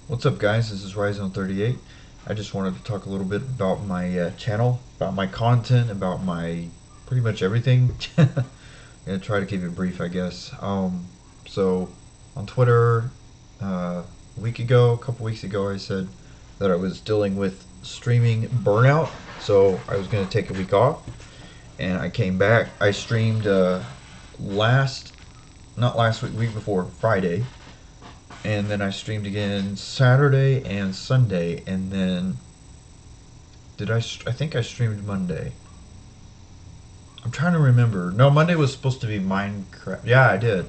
What's up, guys? This is Ryzone38. I just wanted to talk a little bit about my channel, about my content, about my pretty much everything. Gonna try to keep it brief, I guess. So on Twitter, a couple weeks ago, I said that I was dealing with streaming burnout, so I was gonna take a week off, and I came back. I streamed not last week, week before Friday, and then I streamed again Saturday and Sunday, and then I think I streamed Monday. I'm trying to remember. No, Monday was supposed to be Minecraft. Yeah, I did,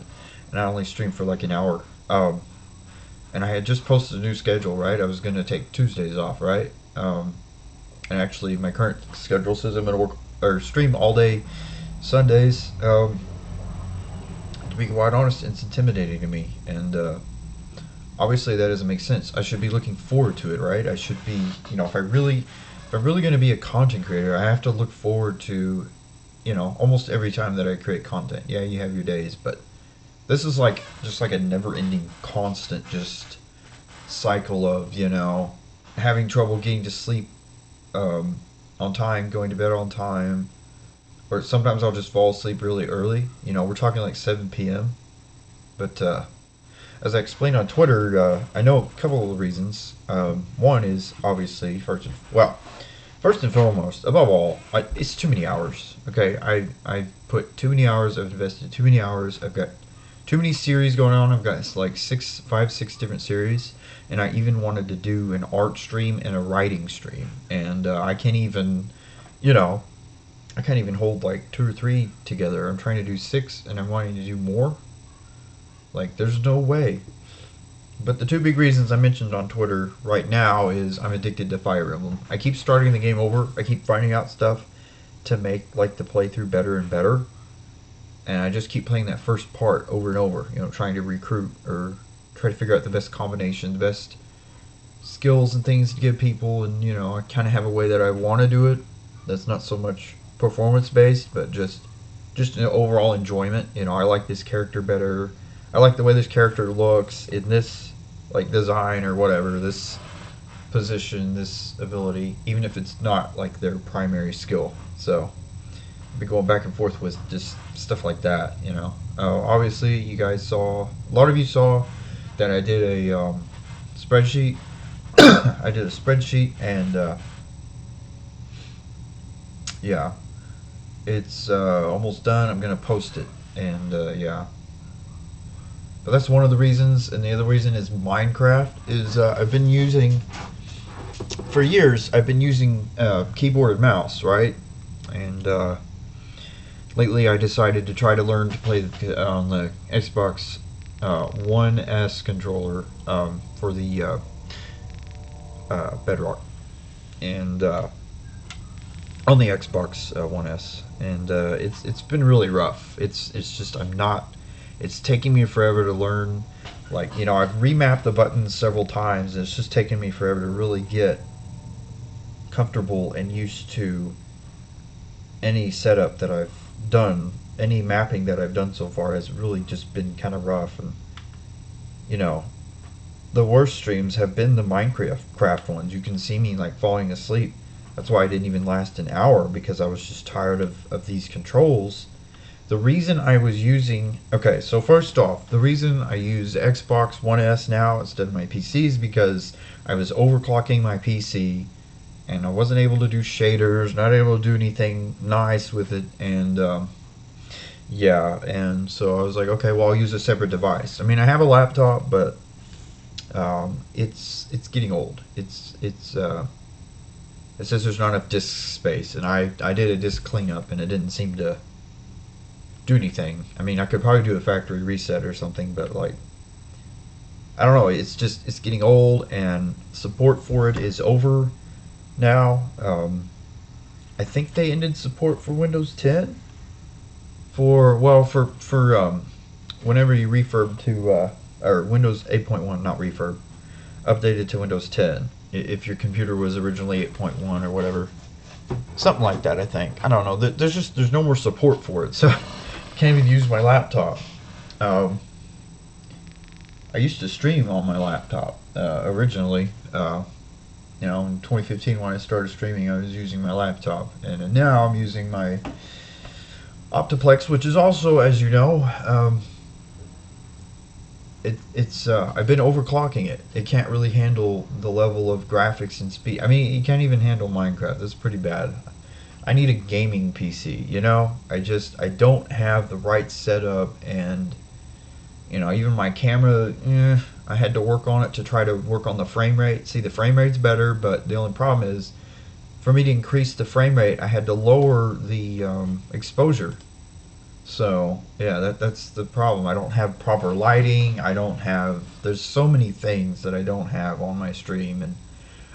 and I only streamed for like an hour. And I had just posted a new schedule, right? I was gonna take Tuesdays off, right? And actually, my current schedule says I'm gonna work or stream all day Sundays. To be quite honest, it's intimidating to me, and obviously that doesn't make sense. I should be looking forward to it, right? I should be, if I'm really going to be a content creator, I have to look forward to, almost every time that I create content. Yeah, you have your days, but this is like just like a never-ending, constant, just cycle of, having trouble getting to sleep on time, going to bed on time, or sometimes I'll just fall asleep really early. We're talking like 7 p.m. But as I explained on Twitter, I know a couple of reasons. One is obviously first and foremost, above all, it's too many hours. Okay, I put too many hours. I've invested too many hours. I've got too many series going on. I've got like 6 different series, and I even wanted to do an art stream and a writing stream, and I can't even hold like 2 or 3 together. I'm trying to do 6, and I'm wanting to do more. Like, there's no way. But the two big reasons I mentioned on Twitter right now is I'm addicted to Fire Emblem. I keep starting the game over. I keep finding out stuff to make like the playthrough better and better. And I just keep playing that first part over and over, trying to recruit or try to figure out the best combination, the best skills and things to give people. And, I kind of have a way that I want to do it. That's not so much performance based, but just an overall enjoyment. I like this character better. I like the way this character looks in this like design or whatever, this position, this ability, even if it's not like their primary skill. So I've been going back and forth with just stuff like that. Obviously, you guys saw, a lot of you saw that I did a spreadsheet. I did a spreadsheet, and yeah, it's almost done. I'm gonna post it, and yeah. But that's one of the reasons, and the other reason is Minecraft. I've been using, for years, I've been using keyboard and mouse, right? And lately I decided to try to learn to play on the Xbox One S controller for the Bedrock. And on the Xbox One S. And it's been really rough. It's just, it's taking me forever to learn. Like, I've remapped the buttons several times, and it's just taken me forever to really get comfortable and used to any setup that I've done. Any mapping that I've done so far has really just been kind of rough. And, the worst streams have been the Minecraft ones. You can see me, like, falling asleep. That's why I didn't even last an hour, because I was just tired of these controls. The reason I was using, okay, so first off, the reason I use Xbox One S now instead of my PC is because I was overclocking my PC, and I wasn't able to do shaders, not able to do anything nice with it, and yeah, and so I was like, okay, well, I'll use a separate device. I mean, I have a laptop, but it's getting old. It says there's not enough disk space, and I did a disk cleanup, and it didn't seem to do anything. I mean, I could probably do a factory reset or something, but like, I don't know. It's getting old, and support for it is over now. I think they ended support for Windows 10 for whenever you refurb to or Windows 8.1, not refurb, updated to Windows 10. If your computer was originally 8.1 or whatever, something like that. I think, I don't know. There's no more support for it, so I can't even use my laptop. I I used to stream on my laptop originally. In 2015 when I started streaming, I was using my laptop, and now I'm using my Optiplex, which is also, as you know, it's I've been overclocking it. It can't really handle the level of graphics and speed. I mean, it can't even handle Minecraft. That's pretty bad. I need a gaming PC. I don't have the right setup, and even my camera. I had to work on it to try to work on the frame rate. See, the frame rate's better, but the only problem is, for me to increase the frame rate, I had to lower the exposure. So yeah, that's the problem. I don't have proper lighting. I don't have. There's so many things that I don't have on my stream, and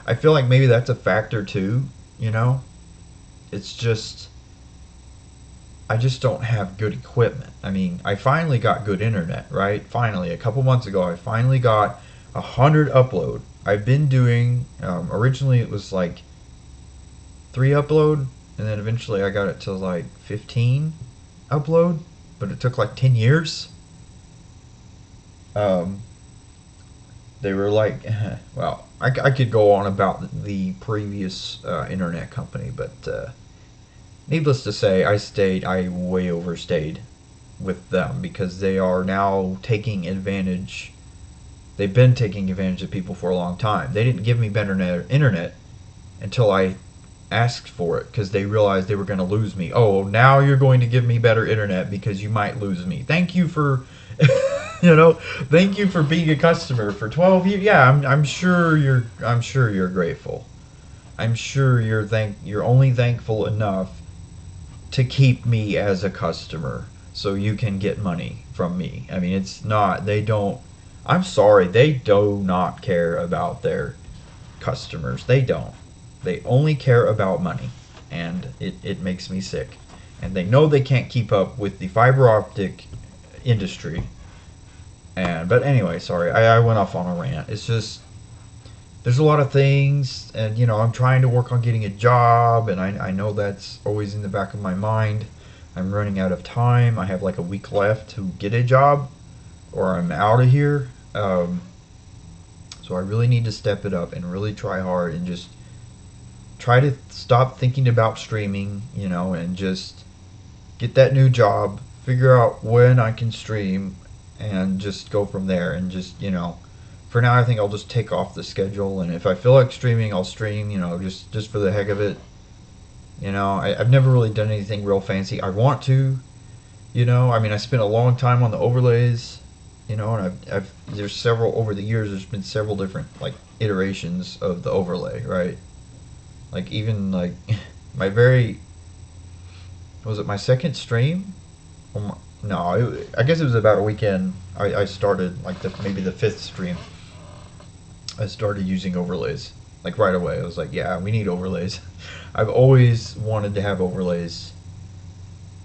I feel like maybe that's a factor too. You know, it's just I just don't have good equipment. I mean, I finally got good internet, right? Finally, a couple months ago, I finally got 100 upload. I've been doing. Originally, it was like 3 upload, and then eventually I got it to like 15 upload, but it took like 10 years. They were like, well, I could go on about the previous internet company, but needless to say, I way overstayed with them because they are now taking advantage. They've been taking advantage of people for a long time. They didn't give me better internet until I asked for it because they realized they were going to lose me. Oh, now you're going to give me better internet because you might lose me. Thank you for, thank you for being a customer for 12 years. Yeah, I'm sure you're grateful. I'm sure you're only thankful enough to keep me as a customer so you can get money from me. I mean, it's not. They don't. I'm sorry, they do not care about their customers. They don't. They only care about money, and it makes me sick. And they know they can't keep up with the fiber optic industry. But anyway, sorry, I went off on a rant. It's just there's a lot of things, and I'm trying to work on getting a job, and I know that's always in the back of my mind. I'm running out of time. I have like a week left to get a job, or I'm out of here. So I really need to step it up and really try hard and just try to stop thinking about streaming, and just get that new job, figure out when I can stream, and just go from there. And just, for now, I think I'll just take off the schedule, and if I feel like streaming, I'll stream, just for the heck of it. I've never really done anything real fancy. I want to, I mean, I spent a long time on the overlays, and there's several, over the years, there's been several different, like, iterations of the overlay, right? Like, even, like, was it my second stream? No, I guess it was about a weekend. I started, like, maybe the 5th stream. I started using overlays, like, right away. I was like, yeah, we need overlays. I've always wanted to have overlays.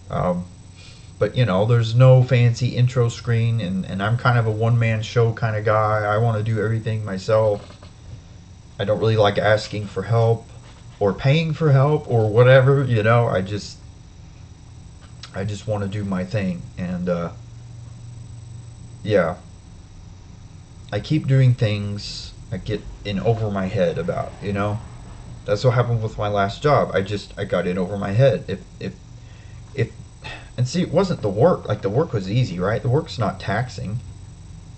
But, there's no fancy intro screen, and I'm kind of a one-man show kind of guy. I want to do everything myself. I don't really like asking for help or paying for help or whatever, I just want to do my thing. And yeah, I keep doing things I get in over my head about, that's what happened with my last job. I got in over my head. If and see, it wasn't the work. Like, the work was easy, right? The work's not taxing.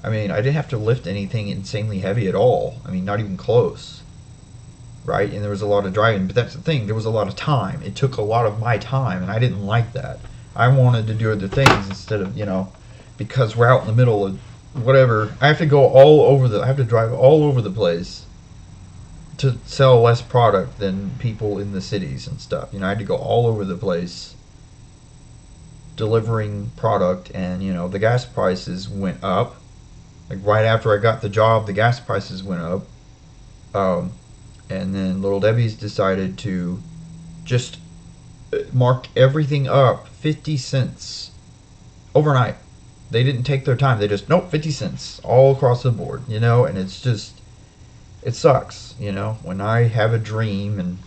I mean, I didn't have to lift anything insanely heavy at all. I mean, not even close. Right? And there was a lot of driving, but that's the thing. There was a lot of time. It took a lot of my time, and I didn't like that. I wanted to do other things instead of, because we're out in the middle of whatever. I have to I have to drive all over the place to sell less product than people in the cities and stuff. I had to go all over the place delivering product, and, the gas prices went up. Like, right after I got the job, the gas prices went up. And then Little Debbie's decided to just mark everything up 50 cents overnight. They didn't take their time. They just, nope, 50 cents all across the board, and it's just, it sucks, when I have a dream and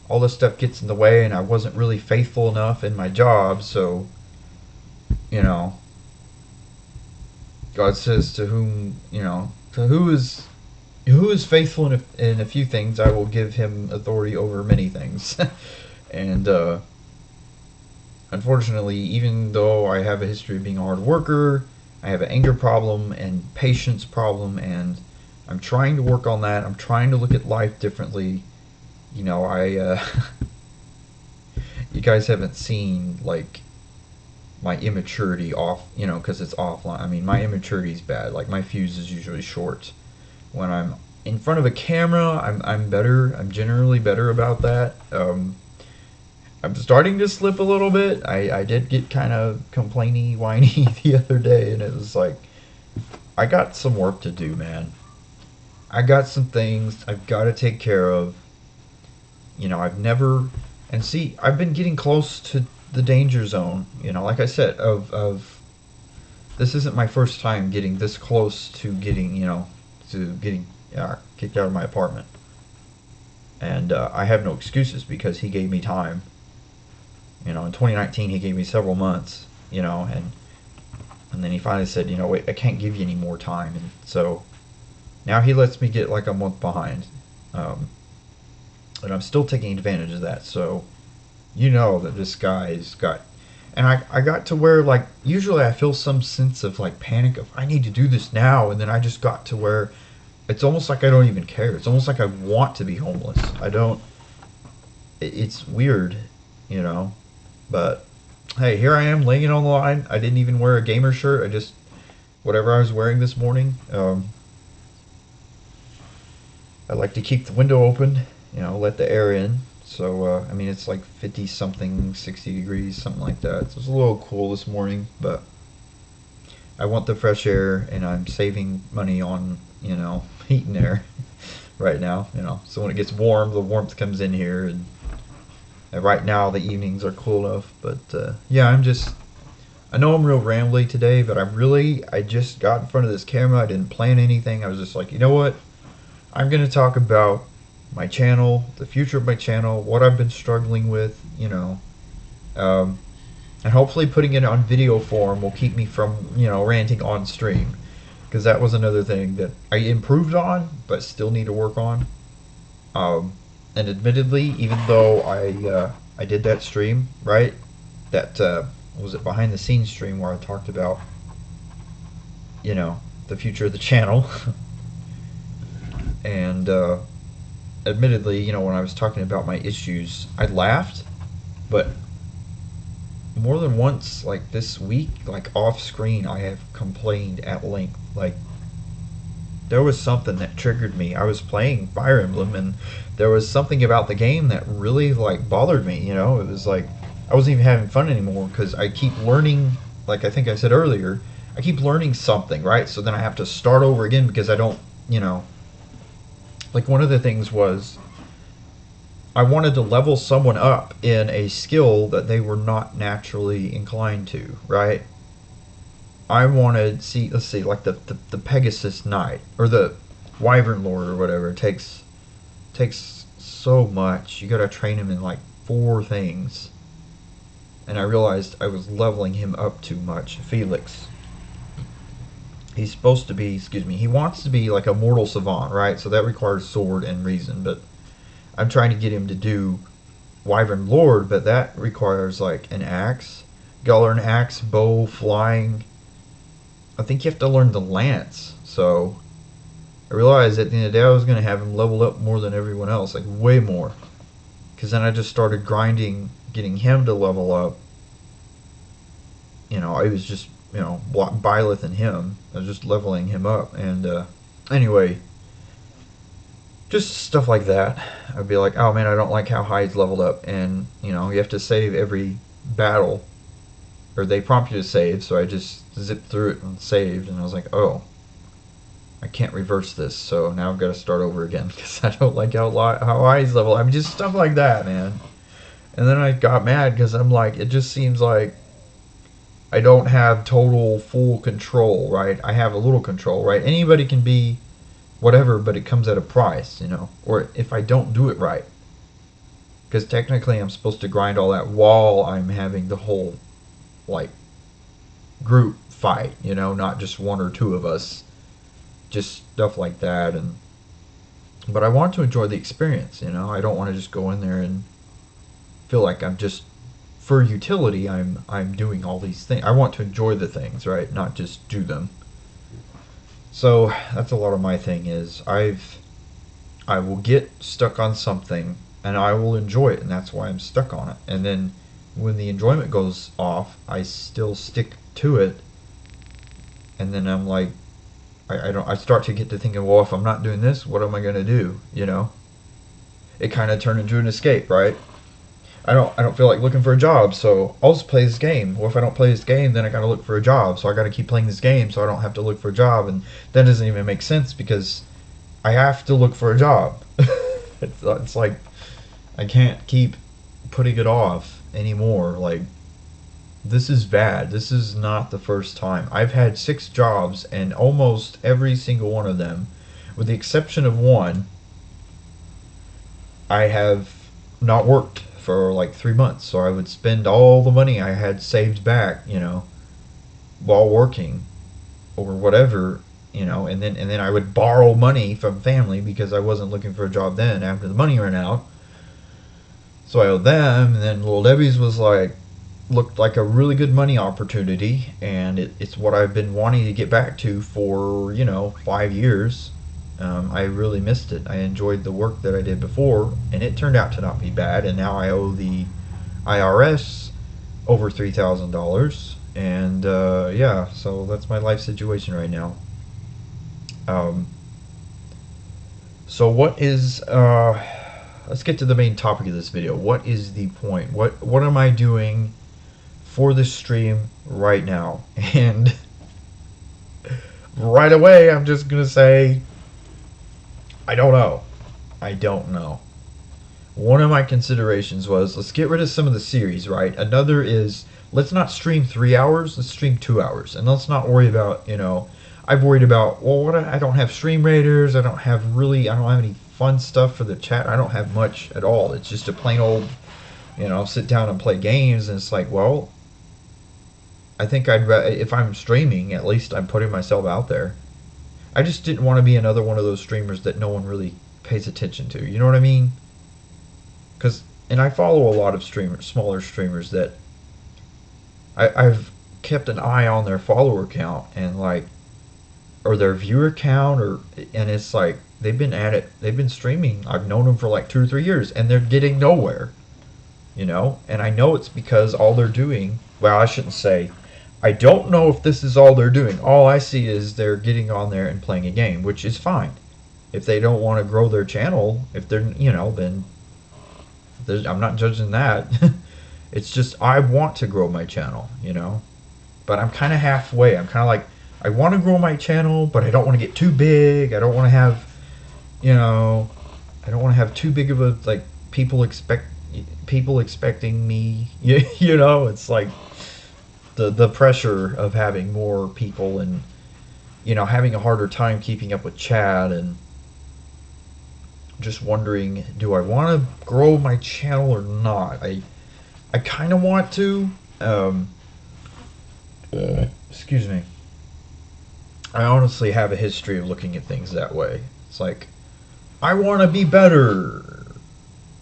all this stuff gets in the way, and I wasn't really faithful enough in my job, so, go God says, to whom, to who is faithful in a few things, I will give him authority over many things. And unfortunately, even though I have a history of being a hard worker, I have an anger problem and patience problem, and I'm trying to work on that. I'm trying to look at life differently. I you guys haven't seen like my immaturity off, because it's offline. I mean, my immaturity is bad. Like, my fuse is usually short. When I'm in front of a camera, I'm better. I'm generally better about that. I'm starting to slip a little bit. I did get kind of complainy, whiny the other day, and it was like, I got some work to do, man. I got some things I've got to take care of. I've never, and see, I've been getting close to the danger zone. Like I said, of this isn't my first time getting this close to getting, kicked out of my apartment. And I have no excuses because he gave me time. In 2019 he gave me several months, and then he finally said, wait, I can't give you any more time. And so now he lets me get like a month behind. And I'm still taking advantage of that. So that this guy's got, and I got to where, like, usually I feel some sense of like panic of I need to do this now, and then I just got to where it's almost like I don't even care. It's almost like I want to be homeless. I don't. It's weird, But hey, here I am laying it on the line. I didn't even wear a gamer shirt. I just whatever I was wearing this morning. I like to keep the window open, let the air in. So I mean, it's like 50 something, 60 degrees, something like that. So it's a little cool this morning, but I want the fresh air, and I'm saving money on heat and air right now. So when it gets warm, the warmth comes in here, and right now the evenings are cool enough. But yeah, I know I'm real rambly today, but I just got in front of this camera. I didn't plan anything. I was just like, you know what? I'm going to talk about my channel, the future of my channel, what I've been struggling with, and hopefully putting it on video form will keep me from, ranting on stream, because that was another thing that I improved on, but still need to work on. And admittedly, even though I did that stream, right, that was it behind the scenes stream where I talked about, the future of the channel. And admittedly, when I was talking about my issues, I laughed, but more than once, like this week, like off screen, I have complained at length. Like, there was something that triggered me. I was playing Fire Emblem, and there was something about the game that really like bothered me. It was like I wasn't even having fun anymore because I keep learning. Like I think I said earlier, I keep learning something, right? So then I have to start over again because I don't, Like, one of the things was I wanted to level someone up in a skill that they were not naturally inclined to, right? I wanted, let's see, like the Pegasus Knight, or the Wyvern Lord, or whatever, takes so much. You gotta train him in like 4 things. And I realized I was leveling him up too much. Felix. He's supposed to be, he wants to be like a mortal savant, right? So that requires sword and reason, but I'm trying to get him to do Wyvern Lord, but that requires like an axe. Gotta learn axe, bow, flying. I think you have to learn the lance. So I realized at the end of the day I was going to have him leveled up more than everyone else, like way more. Because then I just started grinding, getting him to level up. I was just Byleth and him. I was just leveling him up, and anyway, just stuff like that. I'd be like, oh man, I don't like how high he's leveled up, and you have to save every battle, or they prompt you to save. So I just zipped through it and saved, and I was like, oh, I can't reverse this, so now I've got to start over again because I don't like how high he's leveled. I mean, just stuff like that, man. And then I got mad because I'm like, it just seems like I don't have total full control, right? I have a little control, right? Anybody can be whatever, but it comes at a price, or if I don't do it right. Because technically I'm supposed to grind all that while I'm having the whole, like, group fight, you know, not just one or two of us, just stuff like that. And but I want to enjoy the experience, you know. I don't want to just go in there and feel like I'm just for utility. I'm doing all these things. I want to enjoy the things, right? Not just do them. So that's a lot of my thing is I will get stuck on something and I will enjoy it, and that's why I'm stuck on it. And then when the enjoyment goes off, I still stick to it, and then I'm like, I start to get to thinking, well, if I'm not doing this, what am I going to do? You know, it kind of turned into an escape, right? I don't feel like looking for a job, so I'll just play this game. Well, if I don't play this game, then I got to look for a job, so I got to keep playing this game, so I don't have to look for a job, and that doesn't even make sense because I have to look for a job. It's like I can't keep putting it off anymore. Like, this is bad. This is not the first time. I've had 6 jobs, and almost every single one of them, with the exception of one, I have not worked for like 3 months. So I would spend all the money I had saved back, you know, while working or whatever, you know, and then I would borrow money from family because I wasn't looking for a job then after the money ran out. So I owed them, and then Little Debbie's was like, looked like a really good money opportunity, and it's what I've been wanting to get back to for, you know, 5 years. I really missed it. I enjoyed the work that I did before, and it turned out to not be bad, and now I owe the IRS over $3,000, and yeah, so that's my life situation right now. So what is let's get to the main topic of this video. What is the point? What am I doing for this stream right now? And right away, I'm just gonna say, I don't know. I don't know. One of my considerations was, let's get rid of some of the series, right? Another is, let's not stream 3 hours, let's stream 2 hours. And let's not worry about, you know, I've worried about, well, what, I don't have stream raiders, I don't have any fun stuff for the chat. I don't have much at all. It's just a plain old, you know, sit down and play games, and it's like, well, I think if I'm streaming, at least I'm putting myself out there. I just didn't want to be another one of those streamers that no one really pays attention to. You know what I mean? And I follow a lot of streamers, smaller streamers that I've kept an eye on their follower count and like, or their viewer count, and it's like they've been at it. They've been streaming. I've known them for like 2 or 3 years, and they're getting nowhere. You know, and I know it's because all they're doing. Well, I shouldn't say. I don't know if this is all they're doing. All I see is they're getting on there and playing a game, which is fine. If they don't want to grow their channel, if they're, you know, then I'm not judging that. It's just I want to grow my channel, you know. But I'm kind of halfway. I'm kind of like, I want to grow my channel, but I don't want to get too big. I don't want to have, you know, I don't want to have too big of a, like, people expecting me. You know, it's like the pressure of having more people and, you know, having a harder time keeping up with chat, and just wondering, do I want to grow my channel or not? I kind of want to. Excuse me. I honestly have a history of looking at things that way. It's like, I want to be better,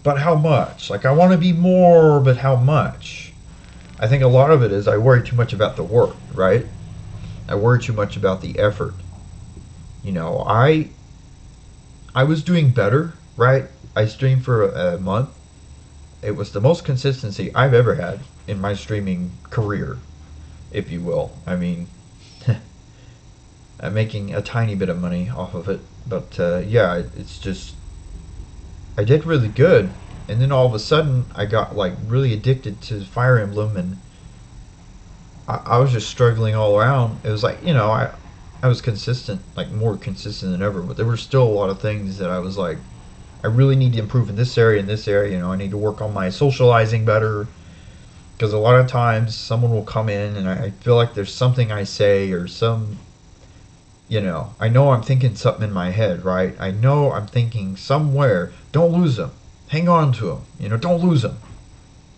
but how much? Like, I want to be more, but how much? I think a lot of it is I worry too much about the work, right? I worry too much about the effort. You know, I was doing better, right? I streamed for a month. It was the most consistency I've ever had in my streaming career, if you will. I mean, I'm making a tiny bit of money off of it, but yeah, it's just, I did really good, and then all of a sudden I got like really addicted to Fire Emblem, and I was just struggling all around. It was like, you know, I was consistent, like more consistent than ever, but there were still a lot of things that I was like, I really need to improve in this area, you know, I need to work on my socializing better, because a lot of times someone will come in and I feel like there's something I say or some, you know I'm thinking something in my head, right? I know I'm thinking somewhere, don't lose them, hang on to them, you know, don't lose them.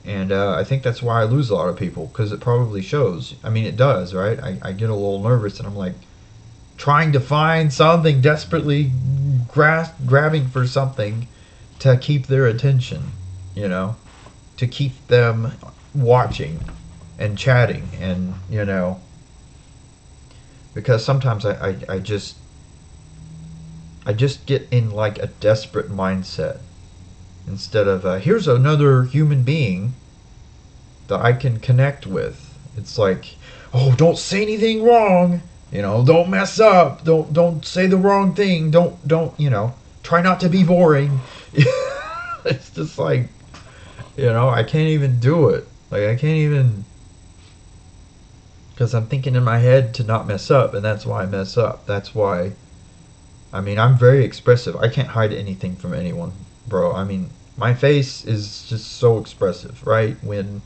And I think that's why I lose a lot of people, because it probably shows. I mean, it does, right? I get a little nervous, and I'm like trying to find something, desperately grabbing for something to keep their attention, you know, to keep them watching and chatting, and, you know, because sometimes I just get in like a desperate mindset instead of here's another human being that I can connect with. It's like, oh, don't say anything wrong, you know, don't mess up, don't say the wrong thing, don't you know, try not to be boring. It's just like, you know, I can't even do it. Like, I can't even, because I'm thinking in my head to not mess up, and that's why I mess up. That's why, I mean, I'm very expressive. I can't hide anything from anyone, bro. I mean, my face is just so expressive, right? When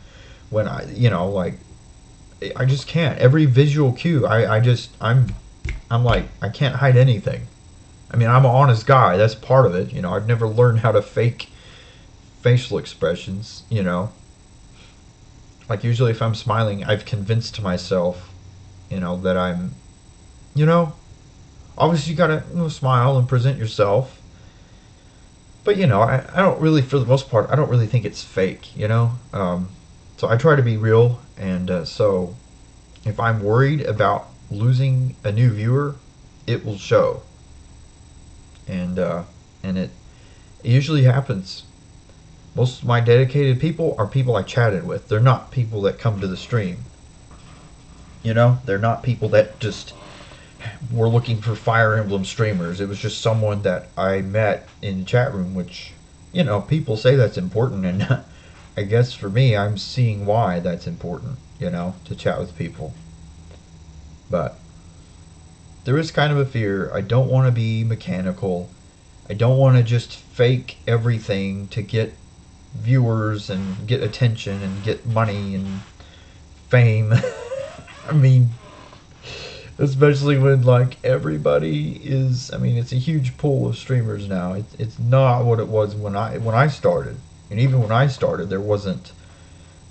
I, you know, like, I just can't. Every visual cue, I'm like, I can't hide anything. I mean, I'm an honest guy. That's part of it. You know, I've never learned how to fake facial expressions, you know. Like, usually if I'm smiling, I've convinced myself, you know, that I'm, you know, obviously you gotta, you know, smile and present yourself. But, you know, I don't really, for the most part, I don't really think it's fake, you know. So I try to be real, and so if I'm worried about losing a new viewer, it will show. And it usually happens. Most of my dedicated people are people I chatted with. They're not people that come to the stream. You know, they're not people that just were looking for Fire Emblem streamers. It was just someone that I met in the chat room, which, you know, people say that's important, and I guess for me, I'm seeing why that's important, you know, to chat with people. But there is kind of a fear. I don't want to be mechanical. I don't want to just fake everything to get viewers and get attention and get money and fame. I mean, especially when like everybody is, I mean, it's a huge pool of streamers now. It's not what it was when I started. And even when I started, there wasn't,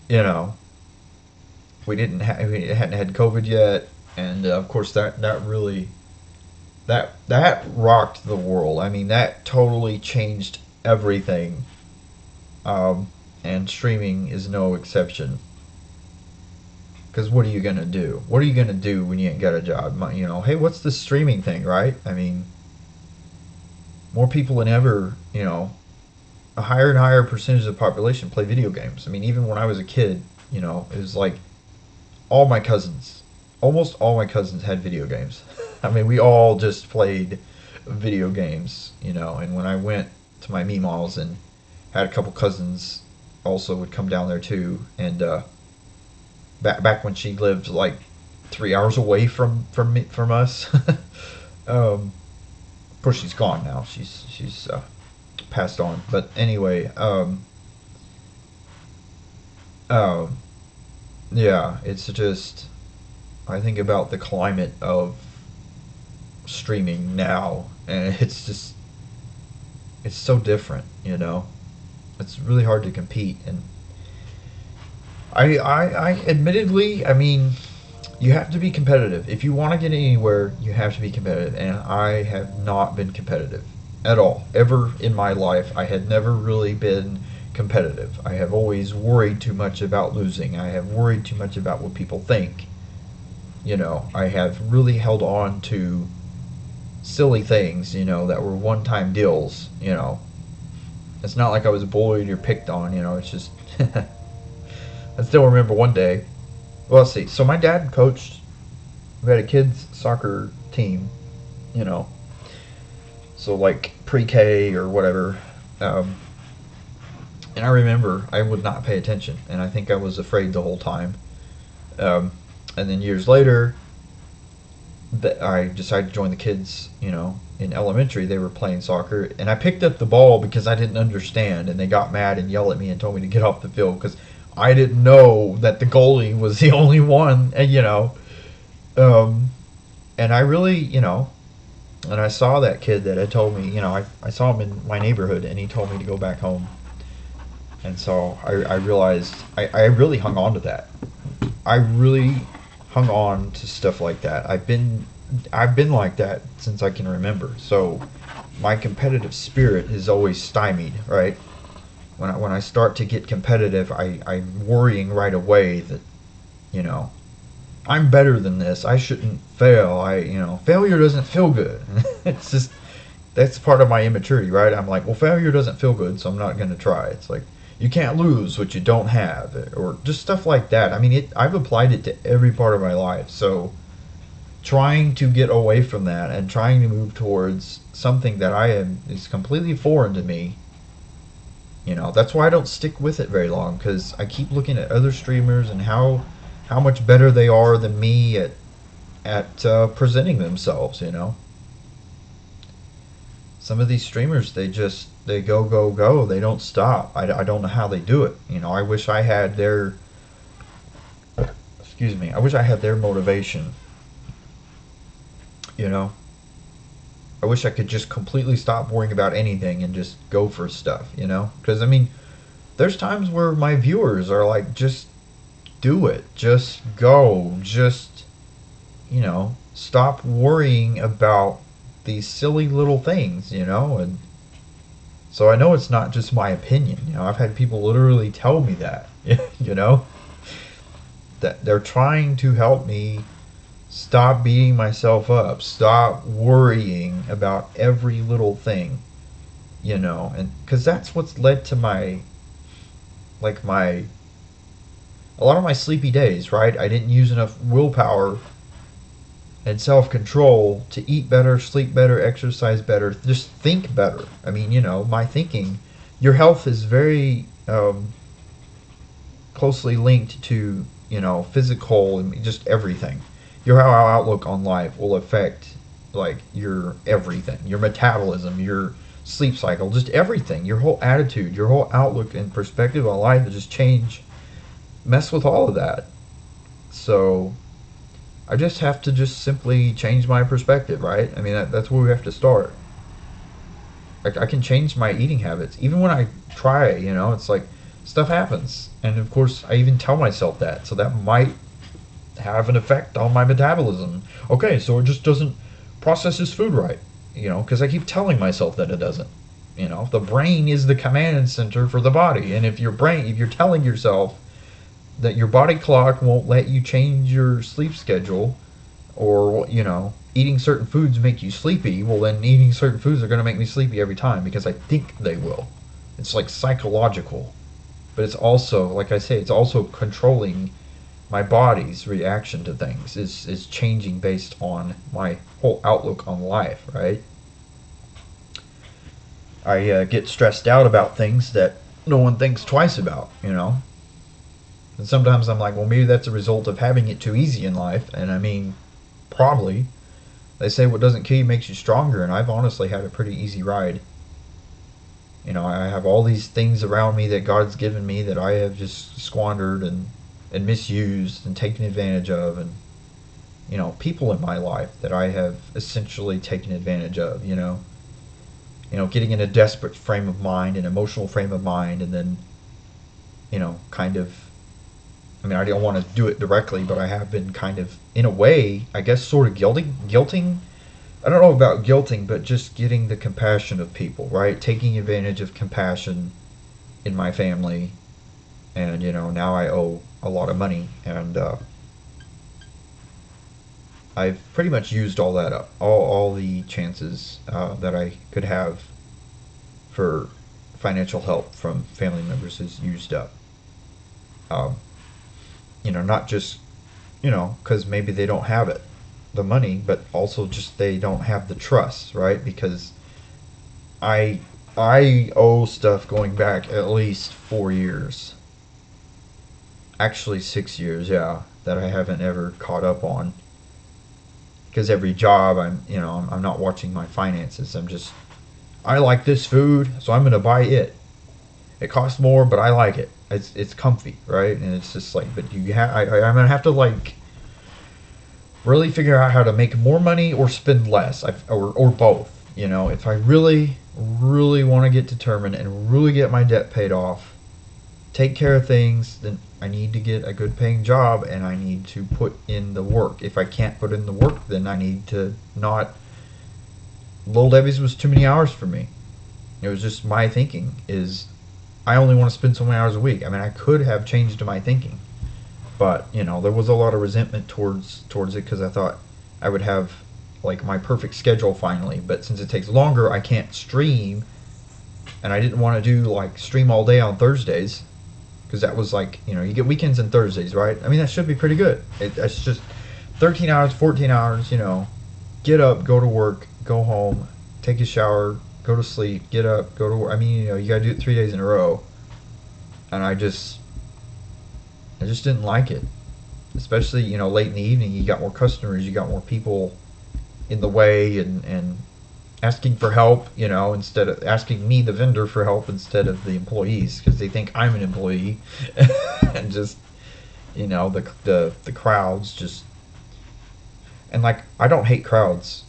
you know, we hadn't had COVID yet, and of course that really that rocked the world. I mean, that totally changed everything. And streaming is no exception. Because what are you gonna do? What are you gonna do when you ain't got a job? You know, hey, what's this streaming thing, right? I mean, more people than ever, you know, a higher and higher percentage of the population play video games. I mean, even when I was a kid, you know, it was like almost all my cousins had video games. I mean, we all just played video games, you know. And when I went to my Meemaws and had a couple cousins also would come down there too, and back when she lived like 3 hours away from us. Of course, she's gone now. She's passed on. But anyway, yeah, it's just, I think about the climate of streaming now, and it's just, it's so different, you know. It's really hard to compete, and I admittedly, I mean, you have to be competitive. If you want to get anywhere, you have to be competitive, and I have not been competitive at all. Ever in my life, I had never really been competitive. I have always worried too much about losing. I have worried too much about what people think. You know, I have really held on to silly things, you know, that were one-time deals, you know. It's not like I was bullied or picked on, you know, it's just... I still remember one day, well, let's see, so my dad coached, we had a kids soccer team, you know, so like pre-K or whatever, and I remember I would not pay attention, and I think I was afraid the whole time, and then years later, I decided to join the kids, you know, in elementary. They were playing soccer, and I picked up the ball because I didn't understand, and they got mad and yelled at me and told me to get off the field because I didn't know that the goalie was the only one, and, you know, and I really, you know, and I saw that kid that had told me, you know, I saw him in my neighborhood, and he told me to go back home And so I realized I really hung on to that. I really hung on to stuff like that. I've been like that since I can remember. So my competitive spirit is always stymied, right? When I start to get competitive, I'm worrying right away that, you know, I'm better than this. I shouldn't fail. Failure doesn't feel good. It's just, that's part of my immaturity, right? I'm like, well, failure doesn't feel good, so I'm not going to try. It's like, you can't lose what you don't have, or just stuff like that. I mean, I've applied it to every part of my life. So trying to get away from that and trying to move towards something that is completely foreign to me. That's why I don't stick with it very long, because I keep looking at other streamers and how much better they are than me at presenting themselves. Some of these streamers, they go go go. They don't stop. I don't know how they do it. I wish I had their excuse me. I wish I had their motivation. You know, I wish I could just completely stop worrying about anything and just go for stuff. Because I mean, there's times where my viewers are like, just do it, just go, just stop worrying about these silly little things. And so I know it's not just my opinion. I've had people literally tell me that, you know, that they're trying to help me stop beating myself up, stop worrying about every little thing, and because that's what's led to a lot of my sleepy days, right? I didn't use enough willpower and self-control to eat better, sleep better, exercise better, just think better. I mean, my thinking, your health is very closely linked to, physical and just everything. Your outlook on life will affect like your everything, your metabolism, your sleep cycle, just everything, your whole attitude, your whole outlook and perspective on life will just change, mess with all of that. So I just have to just simply change my perspective, right? I mean, that's where we have to start. I can change my eating habits. Even when I try, it's like stuff happens. And of course, I even tell myself that. So that might have an effect on my metabolism. Okay, so it just doesn't process this food right, because I keep telling myself that it doesn't. The brain is the command center for the body. And if you're telling yourself that your body clock won't let you change your sleep schedule, or eating certain foods make you sleepy, well, then eating certain foods are going to make me sleepy every time because I think they will. It's like psychological, but it's also, like I say, it's also controlling my body's reaction to things is changing based on my whole outlook on life, right? I get stressed out about things that no one thinks twice about. And sometimes I'm like, well, maybe that's a result of having it too easy in life. And I mean, probably. They say what doesn't kill you makes you stronger, and I've honestly had a pretty easy ride. I have all these things around me that God's given me that I have just squandered and misused and taken advantage of, and people in my life that I have essentially taken advantage of. Getting in a desperate frame of mind, an emotional frame of mind, and then kind of, I mean, I don't want to do it directly, but I have been kind of, in a way, I guess, sort of guilting. I don't know about guilting, but just getting the compassion of people, right? Taking advantage of compassion in my family, and now I owe a lot of money, and I've pretty much used all that up, all the chances that I could have for financial help from family members is used up. Um, not just, because maybe they don't have it, the money, but also just they don't have the trust, right? Because I owe stuff going back at least 4 years. Actually 6 years, yeah, that I haven't ever caught up on. Because every job I'm not watching my finances. I like this food, so I'm going to buy it. It costs more, but I like it. It's comfy, right? And it's just like, but I'm gonna have to like really figure out how to make more money or spend less, or both. If I really, really want to get determined and really get my debt paid off, take care of things, then I need to get a good paying job and I need to put in the work. If I can't put in the work, then I need to not. Little Debbie's was too many hours for me. It was just my thinking is I only want to spend so many hours a week. I mean, I could have changed my thinking, but there was a lot of resentment towards it because I thought I would have like my perfect schedule finally. But since it takes longer, I can't stream, and I didn't want to do like stream all day on Thursdays because that was like you get weekends and Thursdays, right? I mean, that should be pretty good. It's just 13 hours, 14 hours. Get up, go to work, go home, take a shower, go to sleep, get up, go to work. I mean, you got to do it 3 days in a row. And I just didn't like it. Especially, late in the evening, you got more customers, you got more people in the way and asking for help, instead of asking me, the vendor, for help instead of the employees because they think I'm an employee. And just, the crowds just. And like, I don't hate crowds.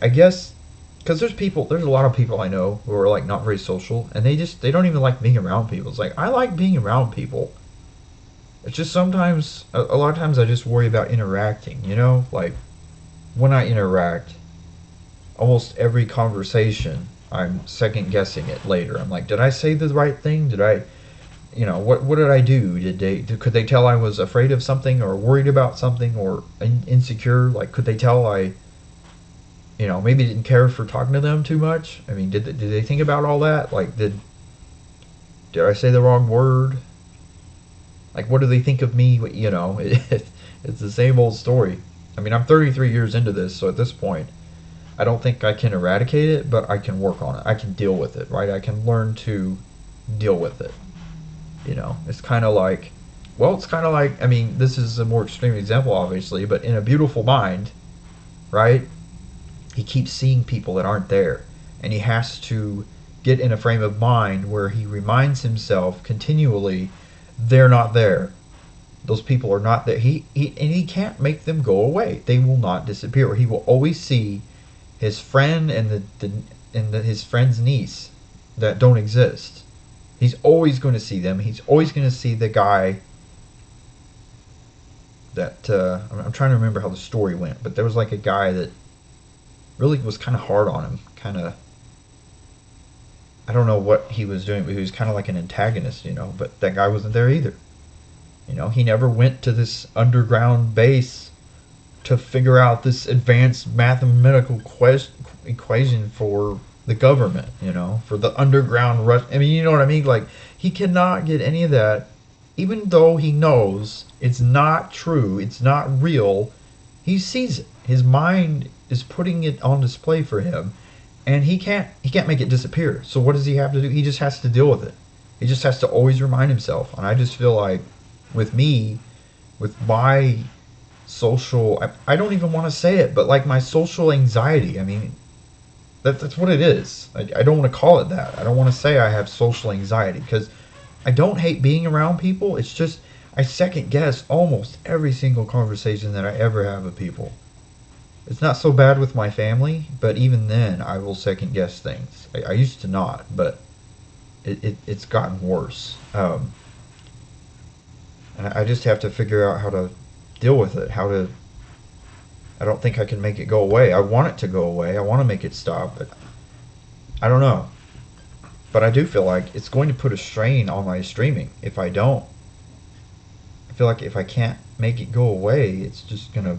I guess because there's a lot of people I know who are like not very social, and they don't even like being around people. It's like I like being around people. It's just sometimes a lot of times I just worry about interacting. Like when I interact, almost every conversation I'm second guessing it later. I'm like, did I say the right thing? Did I? What did I do? Could they tell I was afraid of something or worried about something or insecure? Like, could they tell I, maybe didn't care for talking to them too much? I mean, did they think about all that? Like, did I say the wrong word? Like, what do they think of me? It's the same old story. I mean, I'm 33 years into this, so at this point, I don't think I can eradicate it, but I can work on it. I can deal with it, right? I can learn to deal with it. It's kind of like, I mean, this is a more extreme example, obviously, but in A Beautiful Mind, right? He keeps seeing people that aren't there, and he has to get in a frame of mind where he reminds himself continually, they're not there. Those people are not there. He can't make them go away. They will not disappear. He will always see his friend and his friend's niece that don't exist. He's always going to see them. He's always going to see the guy that I'm trying to remember how the story went, but there was like a guy that really was kind of hard on him. Kind of, I don't know what he was doing, but he was kind of like an antagonist, But that guy wasn't there either. He never went to this underground base to figure out this advanced mathematical equation for the government, for the underground rush. I mean, you know what I mean? Like, he cannot get any of that, even though he knows it's not true, it's not real. He sees it. His mind is putting it on display for him, and he can't make it disappear. So what does he have to do? He just has to deal with it. He just has to always remind himself. And I just feel like with me, with my social, I don't even want to say it, but like my social anxiety, I mean, that's what it is. I don't want to call it that. I don't want to say I have social anxiety because I don't hate being around people. It's just I second guess almost every single conversation that I ever have with people. It's not so bad with my family, but even then I will second guess things. I used to not, but it's gotten worse. And I just have to figure out how to deal with it, I don't think I can make it go away. I want it to go away. I want to make it stop, but I don't know. But I do feel like it's going to put a strain on my streaming if I don't. I feel like if I can't make it go away, it's just going to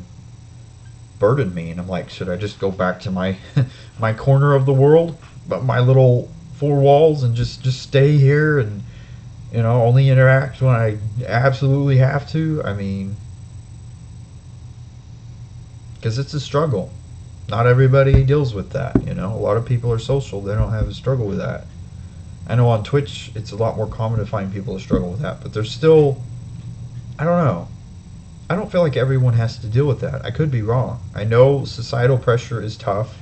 burden me. And I'm like, should I just go back to my my corner of the world, but my little four walls, and just stay here and only interact when I absolutely have to? I mean, because it's a struggle. Not everybody deals with that. A lot of people are social. They don't have a struggle with that. I know on Twitch it's a lot more common to find people that struggle with that, but there's still, I don't know. I don't feel like everyone has to deal with that. I could be wrong. I know societal pressure is tough.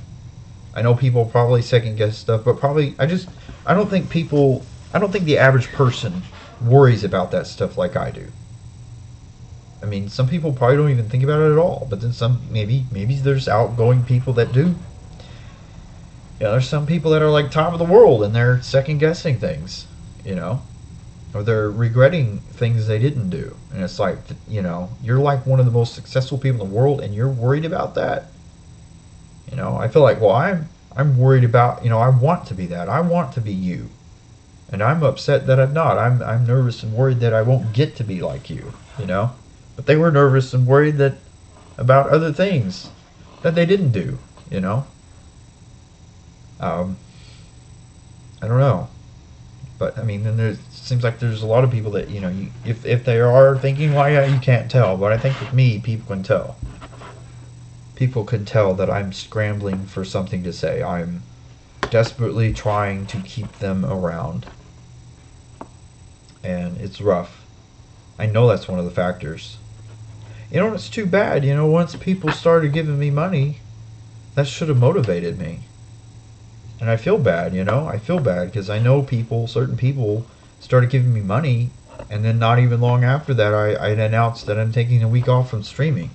I know people probably second guess stuff, but probably I don't think the average person worries about that stuff like I do. I mean, some people probably don't even think about it at all, but then some, maybe there's outgoing people that do. There's some people that are like top of the world and they're second guessing things, or they're regretting things they didn't do. And it's like, you're like one of the most successful people in the world, and you're worried about that. I feel like, well, I'm worried about, I want to be that. I want to be you. And I'm upset that I'm not. I'm nervous and worried that I won't get to be like you. But they were nervous and worried that about other things that they didn't do. I don't know. But I mean, then it seems like there's a lot of people that if they are thinking, well, yeah, you can't tell. But I think with me, people can tell. People can tell that I'm scrambling for something to say. I'm desperately trying to keep them around, and it's rough. I know that's one of the factors. It's too bad. Once people started giving me money, that should have motivated me. And I feel bad, I feel bad because I know certain people started giving me money, and then not even long after that, I announced that I'm taking a week off from streaming.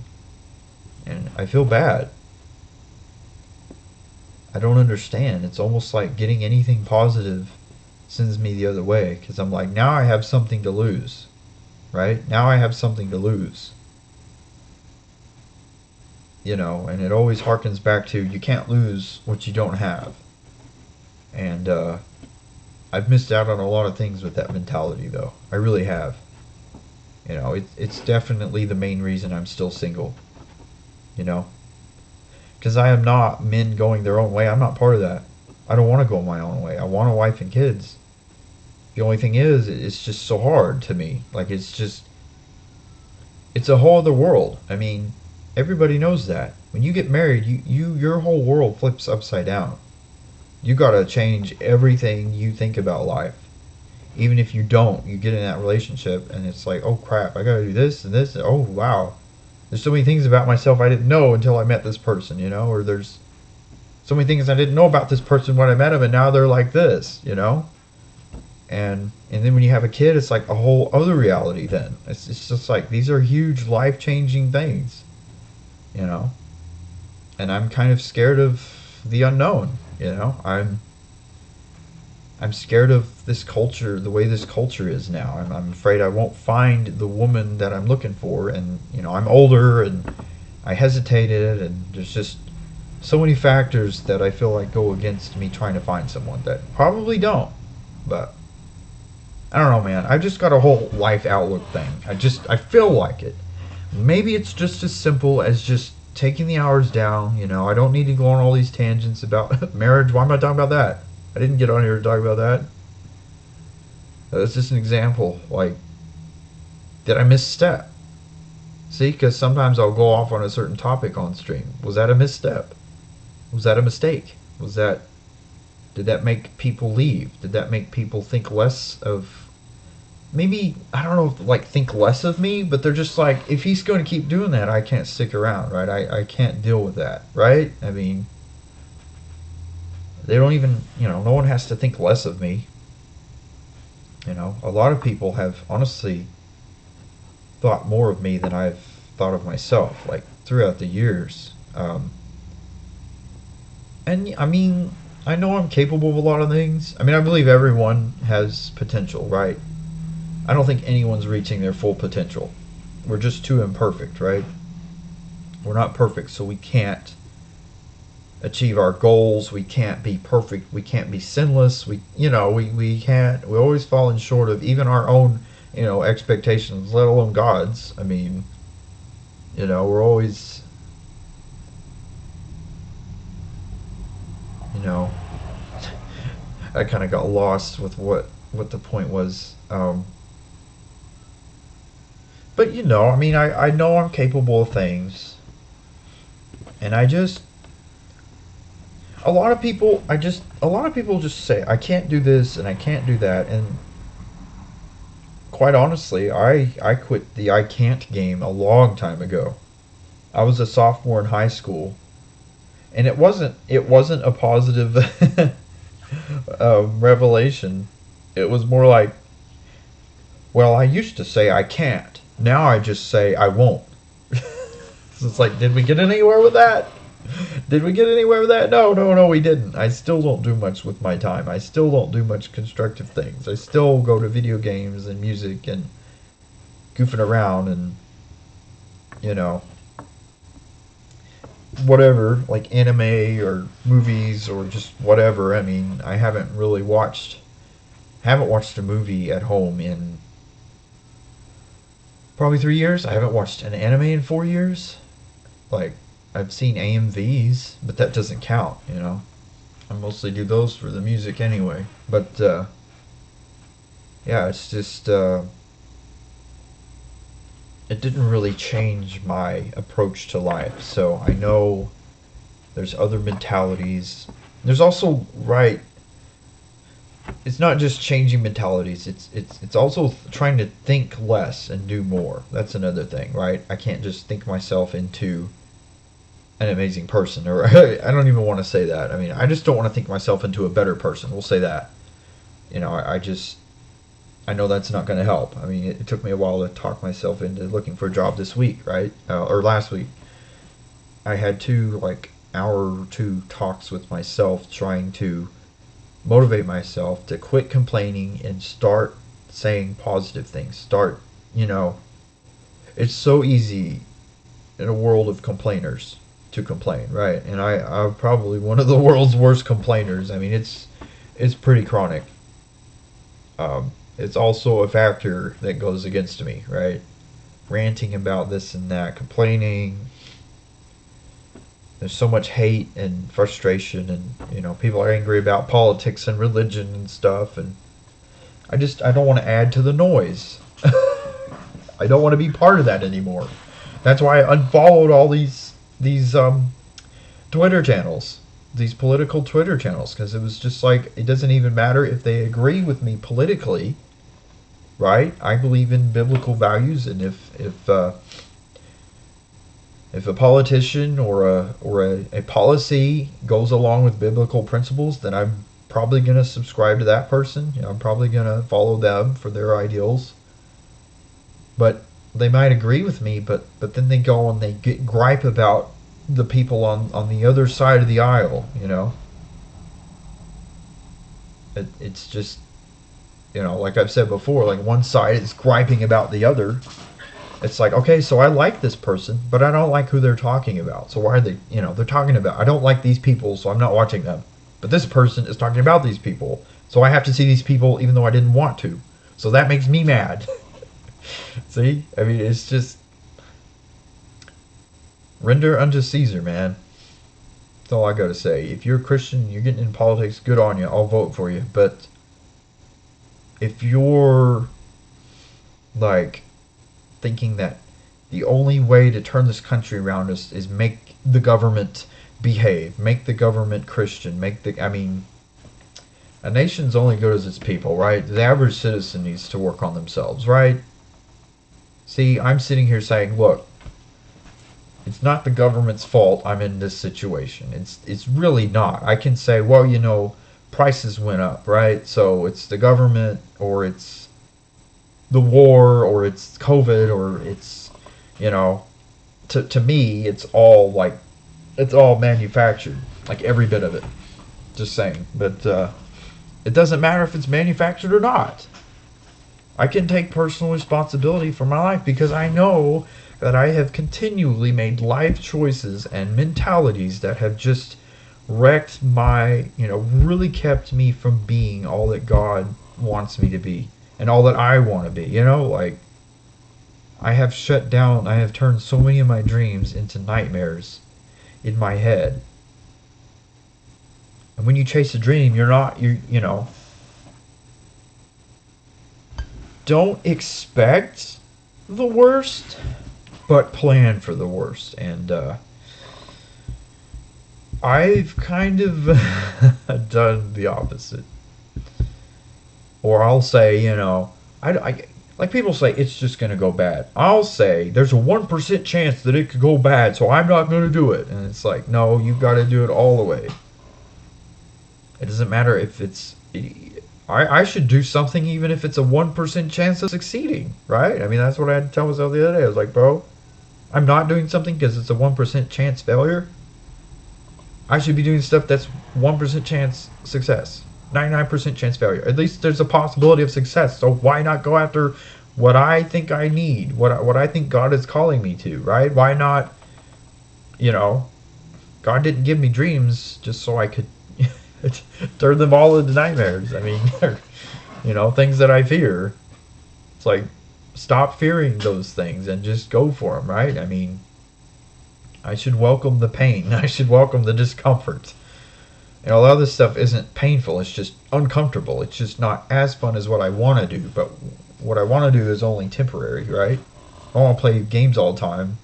And I feel bad. I don't understand. It's almost like getting anything positive sends me the other way, because I'm like, now I have something to lose, right? Now I have something to lose. And it always harkens back to, you can't lose what you don't have. And I've missed out on a lot of things with that mentality, though. I really have. It's definitely the main reason I'm still single. Because I am not men going their own way. I'm not part of that. I don't want to go my own way. I want a wife and kids. The only thing is, it's just so hard to me. Like, it's a whole other world. I mean, everybody knows that. When you get married, your whole world flips upside down. You gotta change everything you think about life. Even if you don't, you get in that relationship and it's like, oh crap, I gotta do this and this. Oh wow, there's so many things about myself I didn't know until I met this person, or there's so many things I didn't know about this person when I met them, and now they're like this, and then when you have a kid, it's like a whole other reality. Then it's just like, these are huge life-changing things, and I'm kind of scared of the unknown. I'm scared of this culture, the way this culture is now. I'm afraid I won't find the woman that I'm looking for, and I'm older, and I hesitated, and there's just so many factors that I feel like go against me trying to find someone that probably don't. But I don't know, man. I've just got a whole life outlook thing. I feel like it. Maybe it's just as simple as just taking the hours down. I don't need to go on all these tangents about marriage. Why am I talking about that? I didn't get on here to talk about that. That's just an example. Like, did I misstep? See, because sometimes I'll go off on a certain topic on stream. Was that a misstep? Was that a mistake? Did that make people leave? Did that make people think less of, maybe, I don't know, like think less of me, but they're just like, if he's going to keep doing that, I can't stick around, right? I can't deal with that, right? I mean, they don't even, no one has to think less of me. A lot of people have honestly thought more of me than I've thought of myself, like throughout the years. And I mean, I know I'm capable of a lot of things. I mean, I believe everyone has potential, right? I don't think anyone's reaching their full potential. We're just too imperfect, right? We're not perfect, so we can't achieve our goals. We can't be perfect. We can't be sinless. We can't. We're always falling short of even our own, expectations, let alone God's. I mean, we're always, I kind of got lost with what the point was. But I mean, I know I'm capable of things, and a lot of people just say I can't do this and I can't do that, and quite honestly, I quit the I can't game a long time ago. I was a sophomore in high school, and it wasn't a positive revelation. It was more like, well, I used to say I can't. Now I just say I won't. So it's like, did we get anywhere with that? Did we get anywhere with that? No, we didn't. I still don't do much with my time. I still don't do much constructive things. I still go to video games and music and goofing around and, you know, whatever, like anime or movies or just whatever. I mean, I haven't watched a movie at home in probably 3 years. I haven't watched an anime in 4 years. Like, I've seen AMVs, but that doesn't count, you know. I mostly do those for the music anyway. But, yeah, it's just, it didn't really change my approach to life. So I know there's other mentalities. There's also, right, it's not just changing mentalities. It's also trying to think less and do more. That's another thing, right? I can't just think myself into an amazing person, or I don't even want to say that. I mean, I just don't want to think myself into a better person. We'll say that. You know, I know that's not going to help. I mean, it took me a while to talk myself into looking for a job this week, right? Or last week. I had 2 hour or 2 talks with myself trying to motivate myself to quit complaining and start saying positive things. Start, you know, it's so easy in a world of complainers to complain, right? And I'm probably one of the world's worst complainers. I mean, it's pretty chronic. It's also a factor that goes against me, right? Ranting about this and that, complaining. There's so much hate and frustration, and you know, people are angry about politics and religion and stuff, and I don't want to add to the noise. I don't want to be part of that anymore. That's why I unfollowed all these Twitter channels, these political Twitter channels, because it was just like, it doesn't even matter if they agree with me politically, right? I believe in biblical values, and if a politician or a policy goes along with biblical principles, then I'm probably going to subscribe to that person. You know, I'm probably going to follow them for their ideals. But they might agree with me, but then they go and they get gripe about the people on the other side of the aisle, you know. It's just, you know, like I've said before, like one side is griping about the other. It's like, okay, so I like this person, but I don't like who they're talking about. So why are they, you know, they're talking about, I don't like these people, so I'm not watching them. But this person is talking about these people, so I have to see these people even though I didn't want to. So that makes me mad. See? I mean, it's just, render unto Caesar, man. That's all I gotta say. If you're a Christian, you're getting in politics, good on you. I'll vote for you. But if you're, like, thinking that the only way to turn this country around is make the government behave, make the government Christian, I mean, a nation's only good as its people, right? The average citizen needs to work on themselves, right? See, I'm sitting here saying, look, it's not the government's fault I'm in this situation. It's really not. I can say, well, you know, prices went up, right? So it's the government, or it's the war, or it's COVID, or it's, you know, to me, it's all manufactured, like every bit of it. Just saying. But it doesn't matter if it's manufactured or not. I can take personal responsibility for my life, because I know that I have continually made life choices and mentalities that have just wrecked my, you know, really kept me from being all that God wants me to be. And all that I want to be, you know, like, I have turned so many of my dreams into nightmares in my head. And when you chase a dream, you know, don't expect the worst, but plan for the worst. And I've kind of done the opposite. Or I'll say, you know, I like people say it's just going to go bad. I'll say there's a 1% chance that it could go bad, so I'm not going to do it. And it's like, no, you've got to do it all the way. It doesn't matter if it's, I should do something even if it's a 1% chance of succeeding, right? I mean, that's what I had to tell myself the other day. I was like, bro, I'm not doing something because it's a 1% chance failure. I should be doing stuff that's 1% chance success, 99% chance failure. At least there's a possibility of success. So why not go after what I think I need, what I think God is calling me to, right? Why not, you know, God didn't give me dreams just so I could turn them all into nightmares. I mean, things that I fear. It's like, stop fearing those things and just go for them, right? I mean, I should welcome the pain. I should welcome the discomfort. And a lot of this stuff isn't painful. It's just uncomfortable. It's just not as fun as what I want to do. But what I want to do is only temporary, right? I want to play games all the time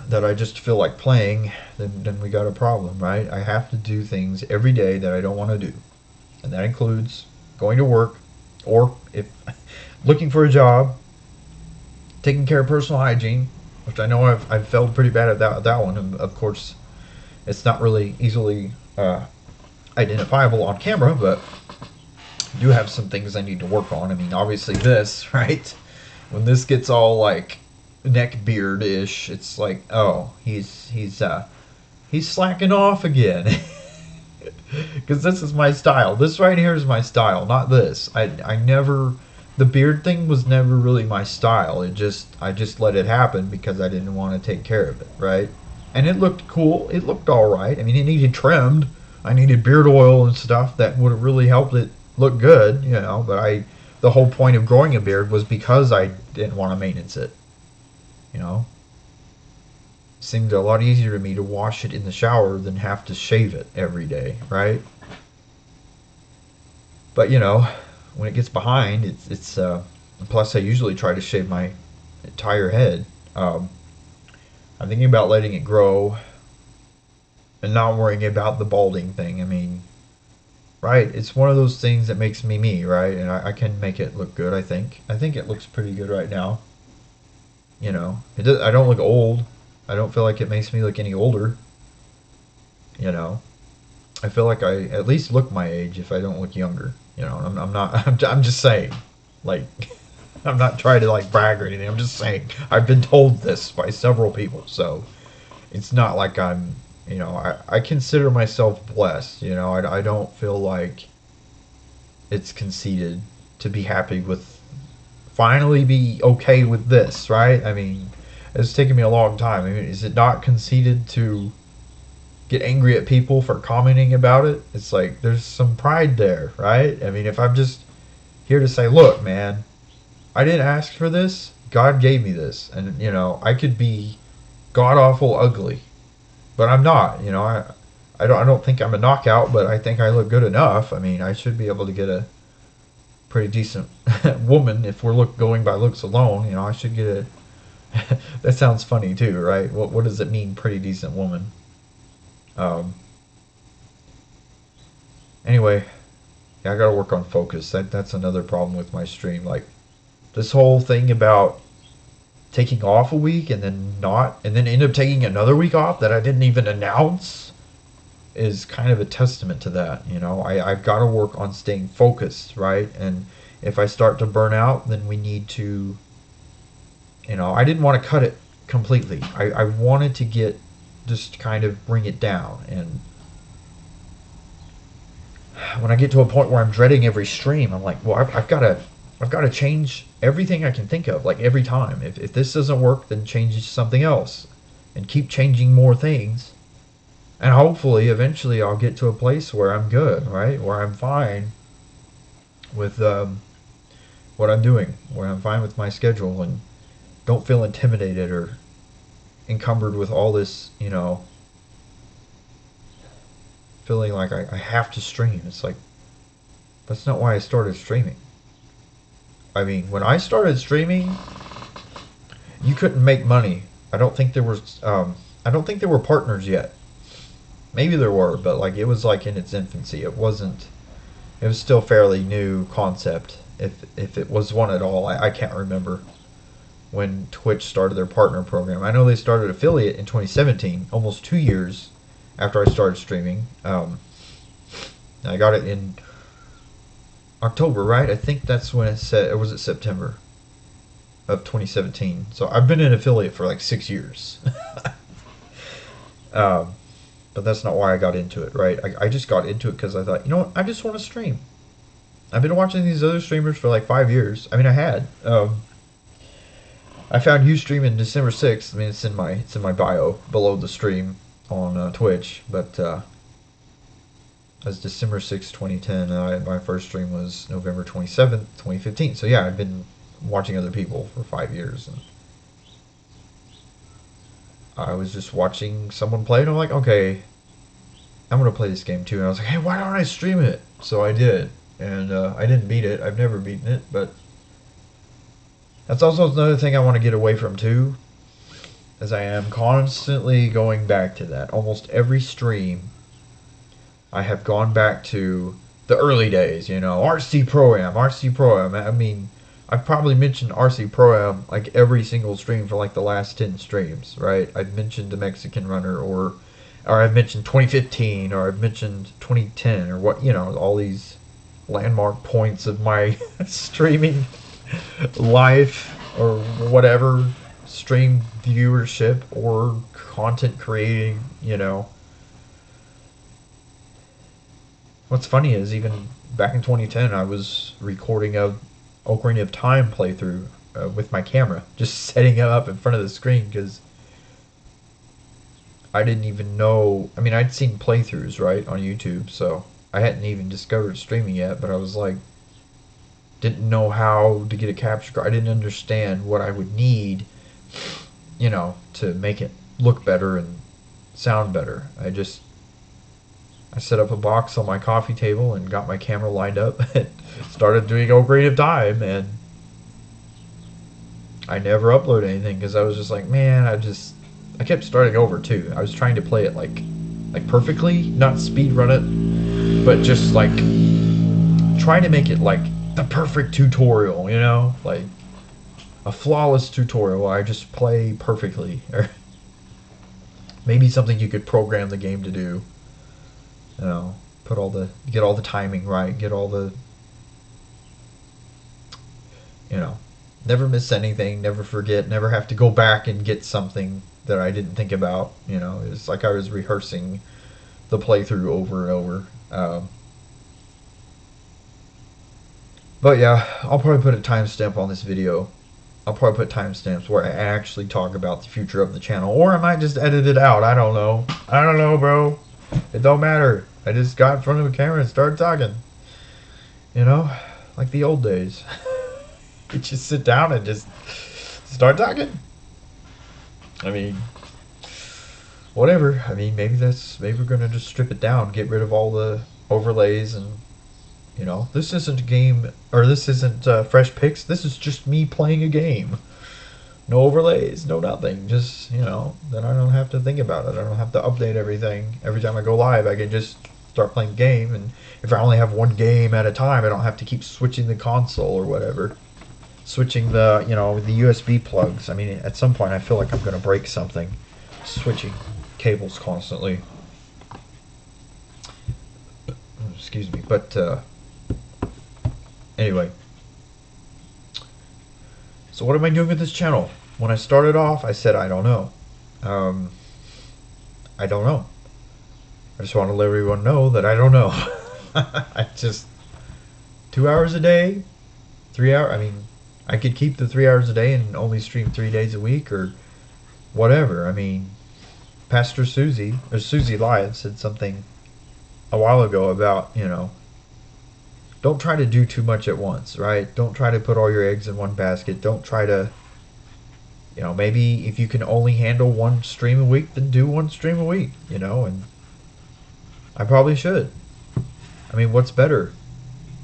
that I just feel like playing, then we got a problem, right? I have to do things every day that I don't want to do. And that includes going to work, or if looking for a job, taking care of personal hygiene, which I know I've failed pretty bad at that one. And of course, it's not really easily identifiable on camera, but I do have some things I need to work on. I mean, obviously this, right? When this gets all like neck beard ish, it's like, oh, he's slacking off again. Because this is my style. This right here is my style, not this. I never, the beard thing was never really my style. I just let it happen because I didn't want to take care of it, right? And it looked cool. It looked all right. I mean, it needed trimmed. I needed beard oil and stuff that would have really helped it look good, But the whole point of growing a beard was because I didn't want to maintenance it. It seemed a lot easier to me to wash it in the shower than have to shave it every day, right? But when it gets behind, it's plus I usually try to shave my entire head. I'm thinking about letting it grow and not worrying about the balding thing. I mean, right? It's one of those things that makes me, right? And I can make it look good. I think it looks pretty good right now. I don't look old. I don't feel like it makes me look any older. I feel like I at least look my age if I don't look younger. I'm not. I'm just saying. Like, I'm not trying to like brag or anything. I'm just saying. I've been told this by several people, so it's not like I'm. I consider myself blessed. I don't feel like it's conceited to be happy with. Finally, be okay with this, right? I mean, it's taken me a long time. I mean, is it not conceited to get angry at people for commenting about it? It's like there's some pride there, right? I mean, if I'm just here to say, look, man, I didn't ask for this. God gave me this, and I could be god awful ugly, but I'm not. I don't think I'm a knockout, but I think I look good enough. I mean, I should be able to get a pretty decent woman if we're going by looks alone. I should get a. That sounds funny too, right? What does it mean, pretty decent woman? Anyway, yeah, I gotta work on focus. That's another problem with my stream. Like, this whole thing about taking off a week and then not, and then end up taking another week off that I didn't even announce is kind of a testament to that. I've got to work on staying focused, right? And if I start to burn out, then we need to, I didn't want to cut it completely. I wanted to just kind of bring it down. And when I get to a point where I'm dreading every stream, I'm like, well, I've got to change everything I can think of, like every time. If this doesn't work, then change something else and keep changing more things. And hopefully, eventually, I'll get to a place where I'm good, right? Where I'm fine with what I'm doing, where I'm fine with my schedule and don't feel intimidated or encumbered with all this, feeling like I have to stream. It's like, that's not why I started streaming. I mean, when I started streaming, you couldn't make money. I don't think there were partners yet. Maybe there were, but like it was like in its infancy. It was still fairly new concept. If it was one at all, I can't remember when Twitch started their partner program. I know they started affiliate in 2017, almost 2 years after I started streaming. I got it in October, right? I think that's when it said, or was it September of 2017? So I've been an affiliate for like 6 years. But that's not why I got into it, right? I just got into it because I thought, you know what, I just want to stream. I've been watching these other streamers for like 5 years. I mean, I had. I found Ustream in December 6th. I mean, it's in my bio below the stream on Twitch. But that's December 6th, 2010. My first stream was November 27th, 2015. So yeah, I've been watching other people for 5 years. And I was just watching someone play, and I'm like, okay, I'm gonna play this game too. And I was like, hey, why don't I stream it? So I did, and I didn't beat it. I've never beaten it, but that's also another thing I want to get away from too, as I am constantly going back to that. Almost every stream, I have gone back to the early days. You know, RC Pro Am, RC Pro Am. I mean, I've probably mentioned RC Pro Am like every single stream for like the last 10 streams, right? I've mentioned the Mexican Runner, or I've mentioned 2015, or I've mentioned 2010, or what, you know, all these landmark points of my streaming life, or whatever, stream viewership or content creating, you know. What's funny is even back in 2010, I was recording a Ocarina of Time playthrough with my camera, just setting it up in front of the screen because I didn't even know. I mean, I'd seen playthroughs, right, on YouTube, so I hadn't even discovered streaming yet, but I was like, didn't know how to get a capture card. I didn't understand what I would need, you know, to make it look better and sound better. I set up a box on my coffee table and got my camera lined up and started doing Ocarina of Time, and I never uploaded anything because I was just like, man, I kept starting over too. I was trying to play it like perfectly, not speed run it, but just like trying to make it like the perfect tutorial, you know, like a flawless tutorial where I just play perfectly, or maybe something you could program the game to do. You know, get all the timing right, get all the, you know, never miss anything, never forget, never have to go back and get something that I didn't think about. You know, it's like I was rehearsing the playthrough over and over. But yeah, I'll probably put a timestamp on this video. I'll probably put timestamps where I actually talk about the future of the channel, or I might just edit it out. I don't know. I don't know, bro. It don't matter. I just got in front of a camera and started talking. You know, like the old days. You just sit down and just start talking. I mean, whatever. I mean, maybe we're gonna just strip it down, get rid of all the overlays, and you know, this isn't a game, or this isn't fresh picks. This is just me playing a game. No overlays, no nothing. Just, you know, then I don't have to think about it. I don't have to update everything. Every time I go live, I can just start playing the game. And if I only have one game at a time, I don't have to keep switching the console or whatever. Switching the, you know, the USB plugs. I mean, at some point I feel like I'm going to break something. Switching cables constantly. Excuse me. But, anyway. So what am I doing with this channel? When I started off, I said I don't know. I don't know. I just want to let everyone know that I don't know. I just 2 hours a day, 3 hours. I mean, I could keep the 3 hours a day and only stream 3 days a week or whatever. I mean, Pastor Susie, or Susie Live, said something a while ago about, you know, don't try to do too much at once, right? Don't try to put all your eggs in one basket. Don't try to, you know, maybe if you can only handle one stream a week, then do one stream a week, you know, and I probably should. I mean, what's better?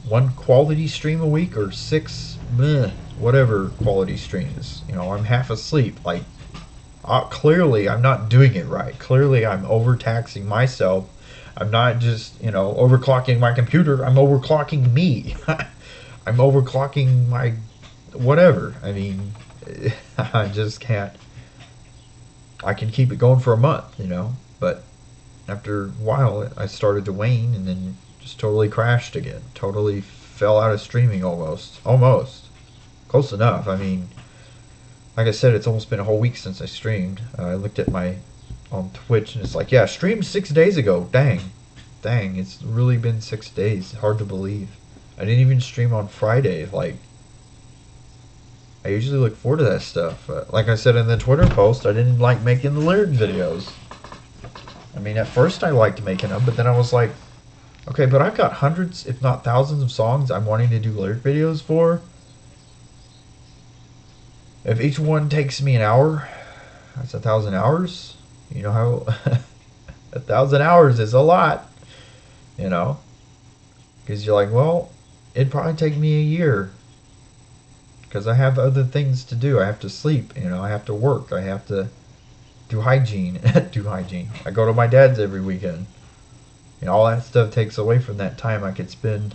One quality stream a week or six, whatever quality streams? You know, I'm half asleep. Like, clearly I'm not doing it right. Clearly I'm overtaxing myself. I'm not just, you know, overclocking my computer. I'm overclocking me. I'm overclocking my whatever. I mean, I just can't. I can keep it going for a month, you know, but after a while I started to wane and then just totally crashed again. Totally fell out of streaming almost. Almost. Close enough. I mean, like I said, it's almost been a whole week since I streamed. I looked at my on Twitch, and it's like, yeah, streamed 6 days ago. Dang, it's really been 6 days. Hard to believe. I didn't even stream on Friday. Like, I usually look forward to that stuff. But like I said in the Twitter post, I didn't like making the lyric videos. I mean, at first I liked making them, but then I was like, okay, but I've got hundreds, if not thousands of songs I'm wanting to do lyric videos for. If each one takes me an hour, that's 1,000 hours. You know how 1,000 hours is a lot, you know? Because you're like, well, it'd probably take me a year. Because I have other things to do. I have to sleep, you know, I have to work, I have to do hygiene. Do hygiene. I go to my dad's every weekend. You know, all that stuff takes away from that time I could spend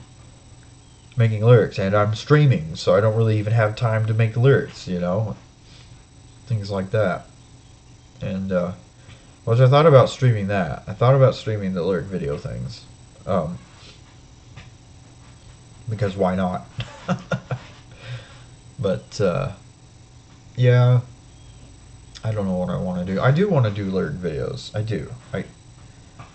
making lyrics. And I'm streaming, so I don't really even have time to make lyrics, you know? Things like that. And, which I thought about streaming that. I thought about streaming the lyric video things. Because why not? But, yeah. I don't know what I want to do. I do want to do lyric videos. I do.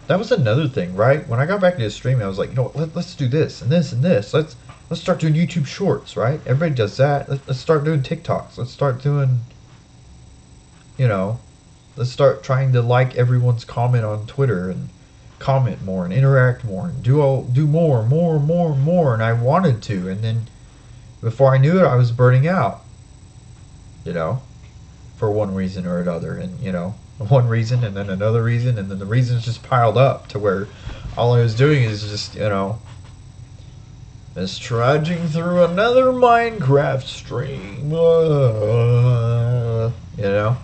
That was another thing, right? When I got back into streaming, I was like, you know, let's do this and this and this. Let's start doing YouTube Shorts, right? Everybody does that. Let's start doing TikToks. Let's start doing, you know, let's start trying to like everyone's comment on Twitter and comment more and interact more and do more. And I wanted to, and then before I knew it, I was burning out. You know, for one reason or another, and you know, one reason and then another reason, and then the reasons just piled up to where all I was doing is just, you know, is trudging through another Minecraft stream. You know.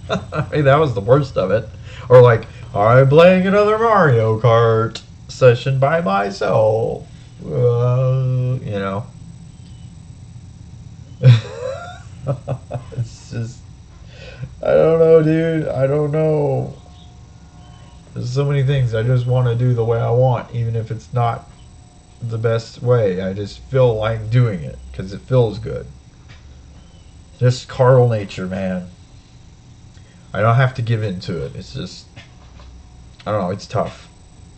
I mean, that was the worst of it. Or like, I'm playing another Mario Kart session by myself. You know. It's just, I don't know, dude. I don't know. There's so many things I just want to do the way I want, even if it's not the best way. I just feel like doing it because it feels good. Just carnal nature, man. I don't have to give in to it. It's just, I don't know. It's tough.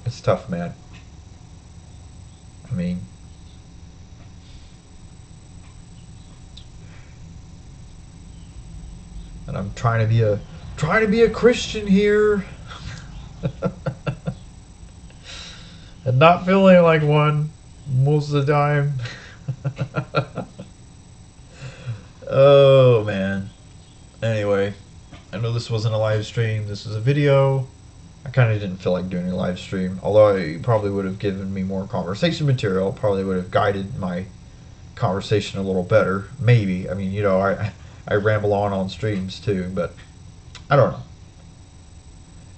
It's tough, man. I mean, and I'm trying to be a Christian here, and not feeling like one most of the time. Oh man. Anyway, I know this wasn't a live stream. This was a video. I kind of didn't feel like doing a live stream, although it probably would have given me more conversation material. Probably would have guided my conversation a little better. Maybe. I mean, you know, I ramble on streams too, but I don't know.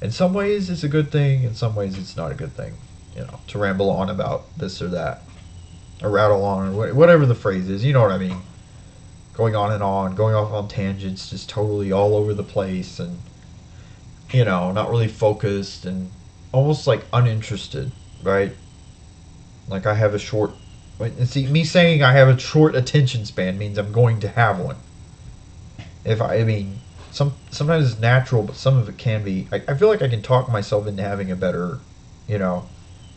In some ways it's a good thing, in some ways it's not a good thing, you know, to ramble on about this or that, or rattle on, or whatever the phrase is, you know what I mean. Going on and on, going off on tangents, just totally all over the place, and, you know, not really focused, and almost like uninterested, right? Like I have a short, see, me saying I have a short attention span means I'm going to have one. I mean, sometimes it's natural, but some of it can be. I feel like I can talk myself into having a better, you know,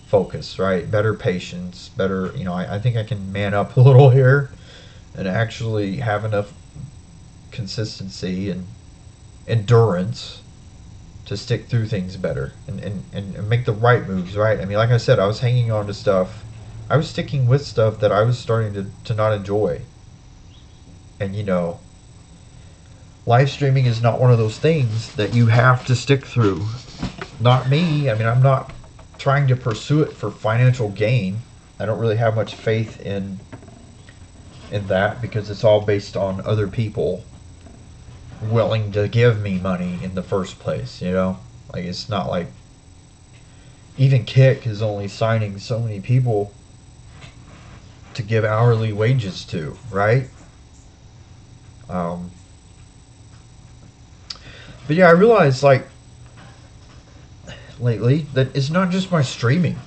focus, right? Better patience, better, you know, I think I can man up a little here and actually have enough consistency and endurance to stick through things better and make the right moves, right? I mean, like I said, I was hanging on to stuff. I was sticking with stuff that I was starting to not enjoy. And, you know, live streaming is not one of those things that you have to stick through. Not me. I mean, I'm not trying to pursue it for financial gain. I don't really have much faith in that because it's all based on other people willing to give me money in the first place, you know? Like, it's not like even Kick is only signing so many people to give hourly wages to, right? But yeah, I realized, like, lately that it's not just my streaming.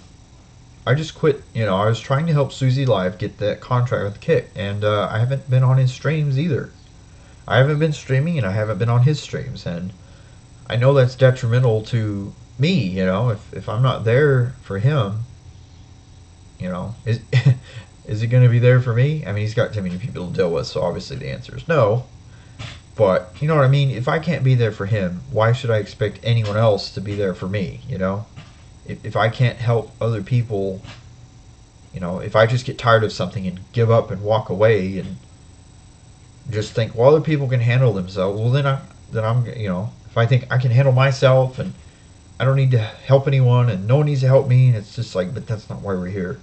I just quit, you know, I was trying to help Susie Live get that contract with Kick, and I haven't been on his streams either. I haven't been streaming and I haven't been on his streams, and I know that's detrimental to me. If I'm not there for him, is is he going to be there for me? I mean, he's got too many people to deal with, so obviously the answer is no. But you know what I mean? If I can't be there for him, why should I expect anyone else to be there for me? If I can't help other people, if I just get tired of something and give up and walk away and just think, well, other people can handle themselves, well, then I'm, if I think I can handle myself and I don't need to help anyone and no one needs to help me, and it's just like, but that's not why we're here.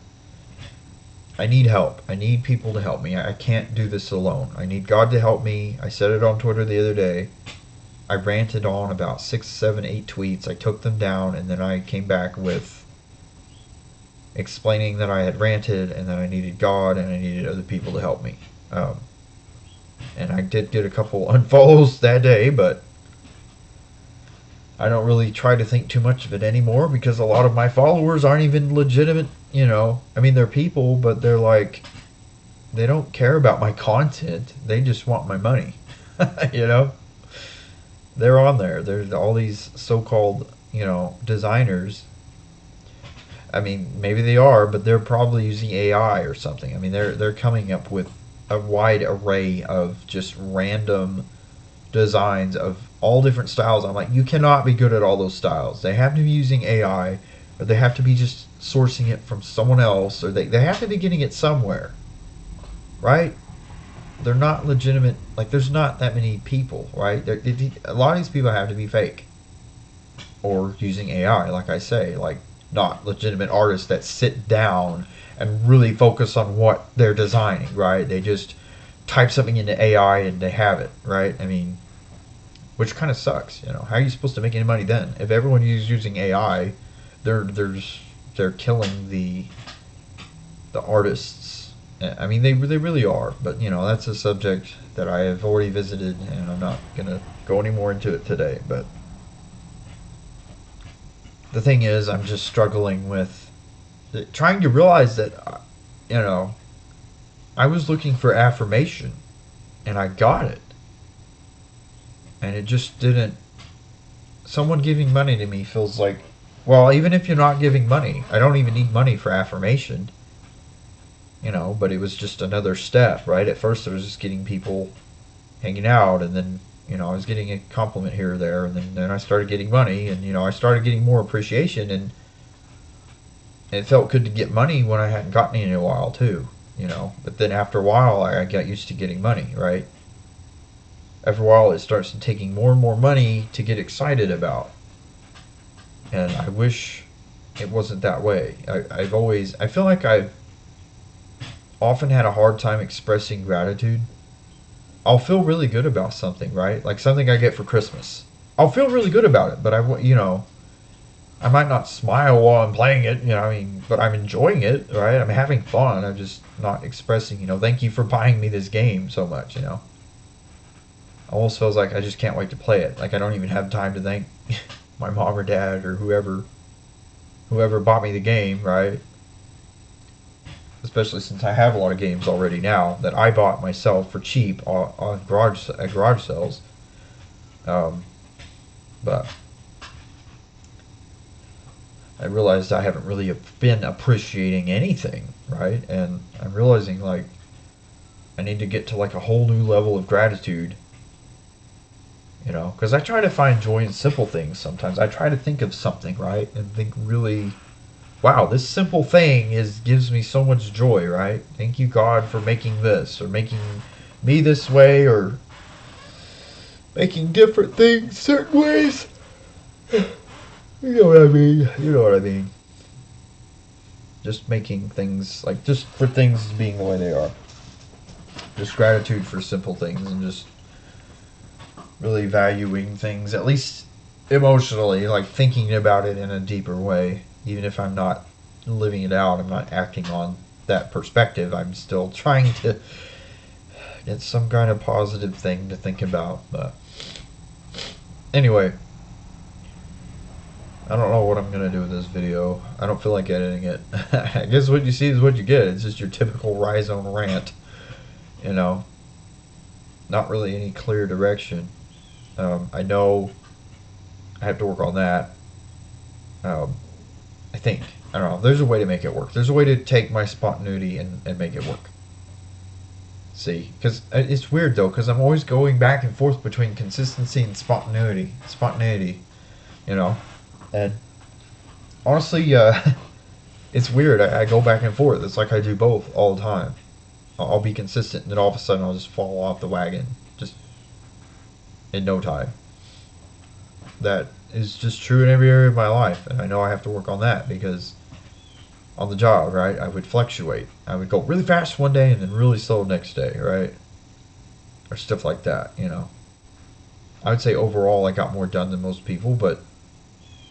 I need help. I need people to help me. I can't do this alone. I need God to help me. I said it on Twitter the other day. I ranted on about 6, 7, 8 tweets. I took them down, and then I came back with explaining that I had ranted and that I needed God and I needed other people to help me. And I did get a couple unfollows that day, but I don't really try to think too much of it anymore because a lot of my followers aren't even legitimate, I mean, they're people, but they're like, they don't care about my content. They just want my money, They're on there. There's all these so-called, designers. I mean, maybe they are, but they're probably using AI or something. I mean, they're coming up with a wide array of just random designs of all different styles. I'm like, you cannot be good at all those styles. They have to be using AI, or they have to be just sourcing it from someone else, or they have to be getting it somewhere, right? They're not legitimate. Like, there's not that many people, right? A lot of these people have to be fake or using AI, like I say, like not legitimate artists that sit down and really focus on what they're designing, right? They just type something into AI and they have it, right? I mean, which kind of sucks, How are you supposed to make any money then? If everyone is using AI, they're killing the artists. I mean, they really are. But that's a subject that I have already visited, and I'm not gonna go any more into it today. But the thing is, I'm just struggling with trying to realize that I was looking for affirmation, and I got it, and it just didn't. Someone giving money to me feels like, well, even if you're not giving money, I don't even need money for affirmation, but it was just another step, right? At first, I was just getting people hanging out, and then, I was getting a compliment here or there, and then I started getting money, and, I started getting more appreciation, and it felt good to get money when I hadn't gotten any in a while, too, But then after a while, I got used to getting money, right? After a while, it starts taking more and more money to get excited about. And I wish it wasn't that way. I feel like I've often had a hard time expressing gratitude. I'll feel really good about something, right? Like something I get for Christmas. I'll feel really good about it, but I might not smile while I'm playing it, but I'm enjoying it, right? I'm having fun. I'm just not expressing, thank you for buying me this game so much, Almost feels like I just can't wait to play it. Like I don't even have time to thank my mom or dad or whoever bought me the game, right? Especially since I have a lot of games already now that I bought myself for cheap at garage sales. But I realized I haven't really been appreciating anything, right? And I'm realizing like I need to get to like a whole new level of gratitude. Because I try to find joy in simple things sometimes. I try to think of something, right? And think really, wow, this simple thing gives me so much joy, right? Thank you, God, for making this, or making me this way, or making different things certain ways. You know what I mean. Just making things, like, just for things being the way they are. Just gratitude for simple things, and just really valuing things, at least emotionally, like thinking about it in a deeper way. Even if I'm not living it out, I'm not acting on that perspective, I'm still trying to get some kind of positive thing to think about. But anyway, I don't know what I'm going to do with this video. I don't feel like editing it. I guess what you see is what you get. It's just your typical Rhizome rant, not really any clear direction. I know I have to work on that. Um, I think. I don't know. There's a way to make it work. There's a way to take my spontaneity and make it work. See, because it's weird though, because I'm always going back and forth between consistency and spontaneity. You know, and honestly, it's weird. I go back and forth. It's like I do both all the time. I'll be consistent, and then all of a sudden I'll just fall off the wagon, just in no time. That is just true in every area of my life, and I know I have to work on that because on the job, right, I would fluctuate. I would go really fast one day and then really slow next day, right, or stuff like that. I would say overall I got more done than most people, but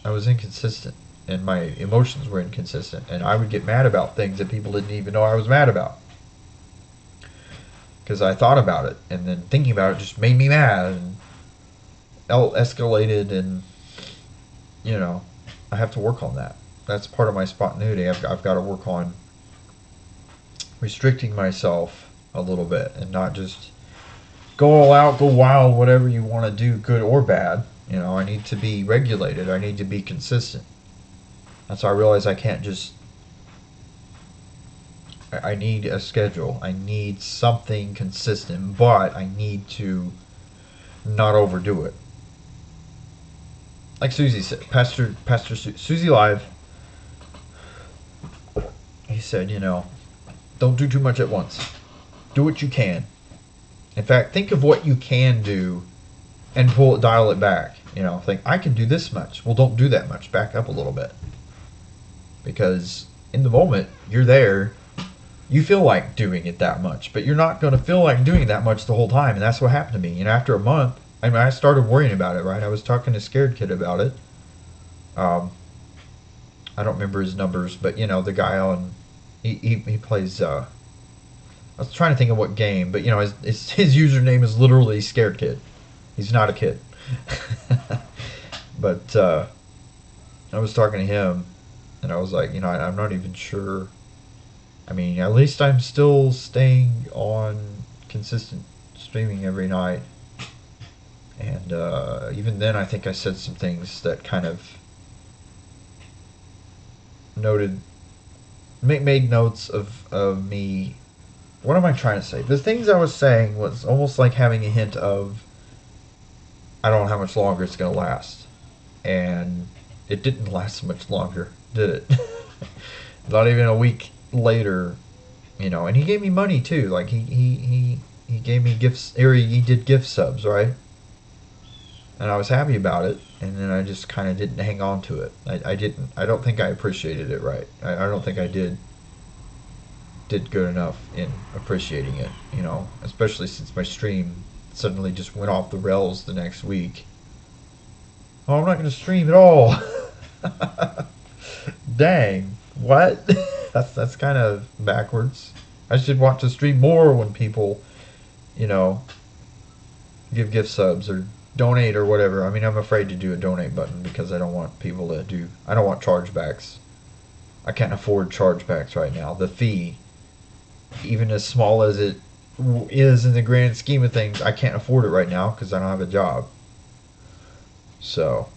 I was inconsistent, and my emotions were inconsistent, and I would get mad about things that people didn't even know I was mad about because I thought about it, and then thinking about it just made me mad and escalated, and I have to work on that. That's part of my spontaneity. I've got to work on restricting myself a little bit and not just go all out, go wild, whatever you want to do, good or bad. I need to be regulated. I need to be consistent. That's why I realize I can't just. I need a schedule. I need something consistent, but I need to not overdo it. Like Susie said, Pastor Susie Live. He said, don't do too much at once. Do what you can. In fact, think of what you can do and dial it back. Think, I can do this much. Well, don't do that much. Back up a little bit. Because in the moment, you're there. You feel like doing it that much, but you're not going to feel like doing it that much the whole time. And that's what happened to me. After a month, I started worrying about it, right? I was talking to Scared Kid about it. I don't remember his numbers, but the guy on, he plays, I was trying to think of what game, but his username is literally Scared Kid. He's not a kid. But I was talking to him, and I was like, I'm not even sure. At least I'm still staying on consistent streaming every night. And even then, I think I said some things that kind of made notes of me. What am I trying to say? The things I was saying was almost like having a hint of, I don't know how much longer it's going to last. And it didn't last much longer, did it? Not even a week later, and he gave me money too. Like he gave me gifts, or he did gift subs, right? And I was happy about it, and then I just kind of didn't hang on to it. I don't think I appreciated it right. I don't think I did good enough in appreciating it, especially since my stream suddenly just went off the rails the next week. Oh, I'm not going to stream at all. Dang, what? That's kind of backwards. I should want to stream more when people, give gift subs or donate or whatever. I'm afraid to do a donate button because I don't want people to I don't want chargebacks. I can't afford chargebacks right now. The fee, even as small as it is in the grand scheme of things, I can't afford it right now because I don't have a job. So,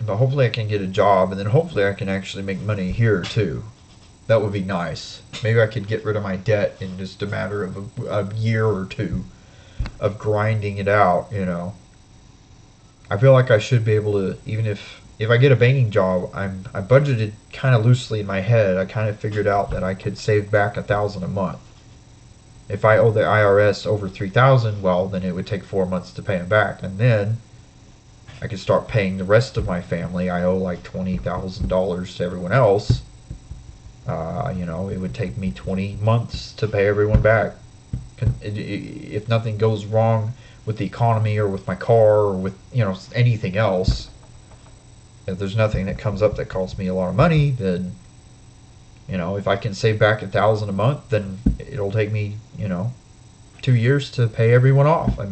but hopefully I can get a job, and then hopefully I can actually make money here too. That would be nice. Maybe I could get rid of my debt in just a matter of a year or two of grinding it out, I feel like I should be able to, even if I get a banking job, I budgeted kind of loosely in my head. I kind of figured out that I could save back $1,000 a month. If I owe the IRS over $3,000, well, then it would take 4 months to pay them back, and then I could start paying the rest of my family. I owe like $20,000 to everyone else. It would take me 20 months to pay everyone back. If nothing goes wrong with the economy or with my car or with anything else, if there's nothing that comes up that costs me a lot of money, then if I can save back $1,000 a month, then it'll take me 2 years to pay everyone off. I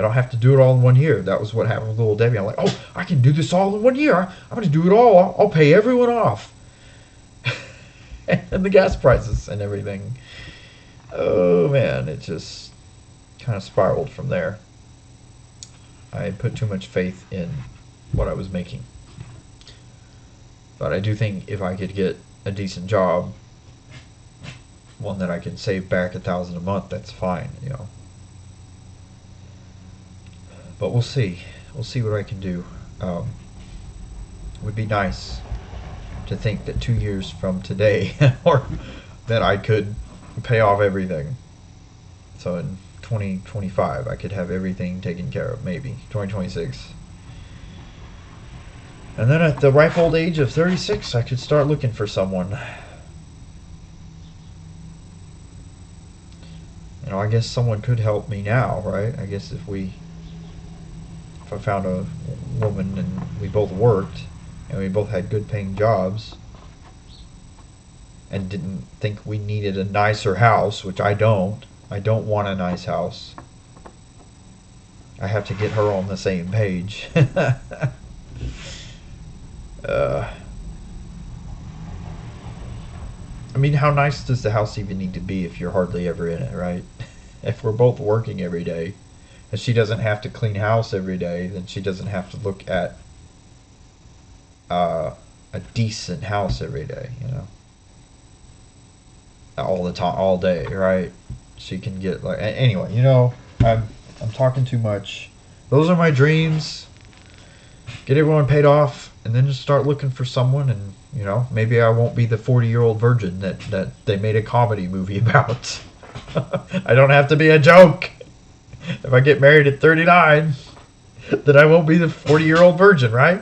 don't have to do it all in 1 year. That was what happened with little Debbie. I'm like, oh, I can do this all in 1 year. I'm going to do it all. I'll pay everyone off. And the gas prices and everything. oh man, it just kind of spiraled from there. I put too much faith in what I was making. But I do think if I could get a decent job, one that I can save back $1,000 a month, that's fine, you know. But we'll see. We'll see what I can do. It would be nice to think that 2 years from today, or that I could pay off everything. So in 2025, I could have everything taken care of, maybe. 2026. And then at the ripe old age of 36, I could start looking for someone. You know, I guess someone could help me now, right? I guess if I found a woman and we both worked, and we both had good paying jobs, and didn't think we needed a nicer house, which I don't. I don't want a nice house. I have to get her on the same page. I mean, how nice does the house even need to be if you're hardly ever in it, right? If we're both working every day, and she doesn't have to clean house every day, then she doesn't have to look at a decent house every day, you know, all the time, all day, right? She can get like anyway, you know. I'm talking too much. Those are my dreams. Get everyone paid off, and then just start looking for someone, and you know, maybe I won't be the 40-year-old virgin that they made a comedy movie about. I don't have to be a joke. If I get married at 39, then I won't be the 40-year-old virgin, right?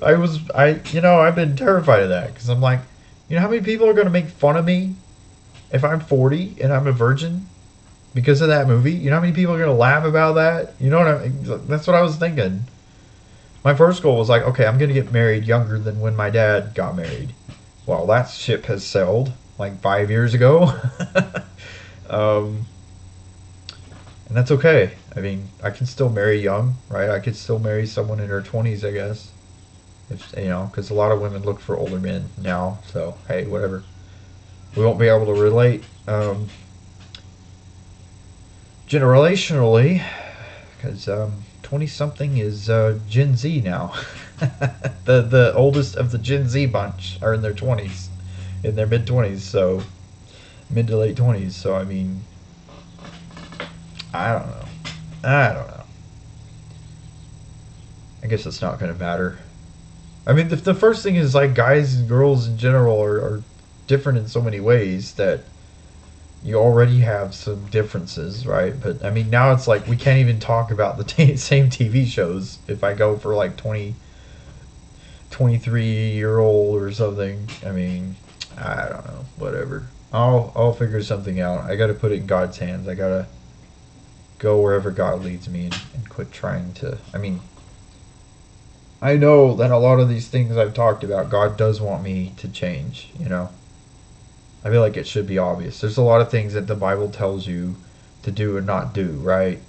I've been terrified of that, because I'm like, you know how many people are going to make fun of me if I'm 40 and I'm a virgin because of that movie? You know how many people are going to laugh about that? You know what I mean? That's what I was thinking. My first goal was like, okay, I'm going to get married younger than when my dad got married. Well, that ship has sailed like 5 years ago. And that's okay. I mean, I can still marry young, right? I could still marry someone in her 20s, I guess. If, you know, because a lot of women look for older men now. So, hey, whatever. We won't be able to relate generationally, because 20-something is Gen Z now. The oldest of the Gen Z bunch are in their 20s, in their mid-20s, so mid to late 20s. So, I mean, I don't know. I guess it's not going to matter. I mean, the first thing is, like, guys and girls in general are different in so many ways that you already have some differences, right? But, I mean, now it's like we can't even talk about the same TV shows if I go for, like, 23-year-old or something. I mean, I don't know. Whatever. I'll figure something out. I got to put it in God's hands. I got to go wherever God leads me and quit trying to... I mean, I know that a lot of these things I've talked about, God does want me to change, you know. I feel like it should be obvious. There's a lot of things that the Bible tells you to do and not do, right?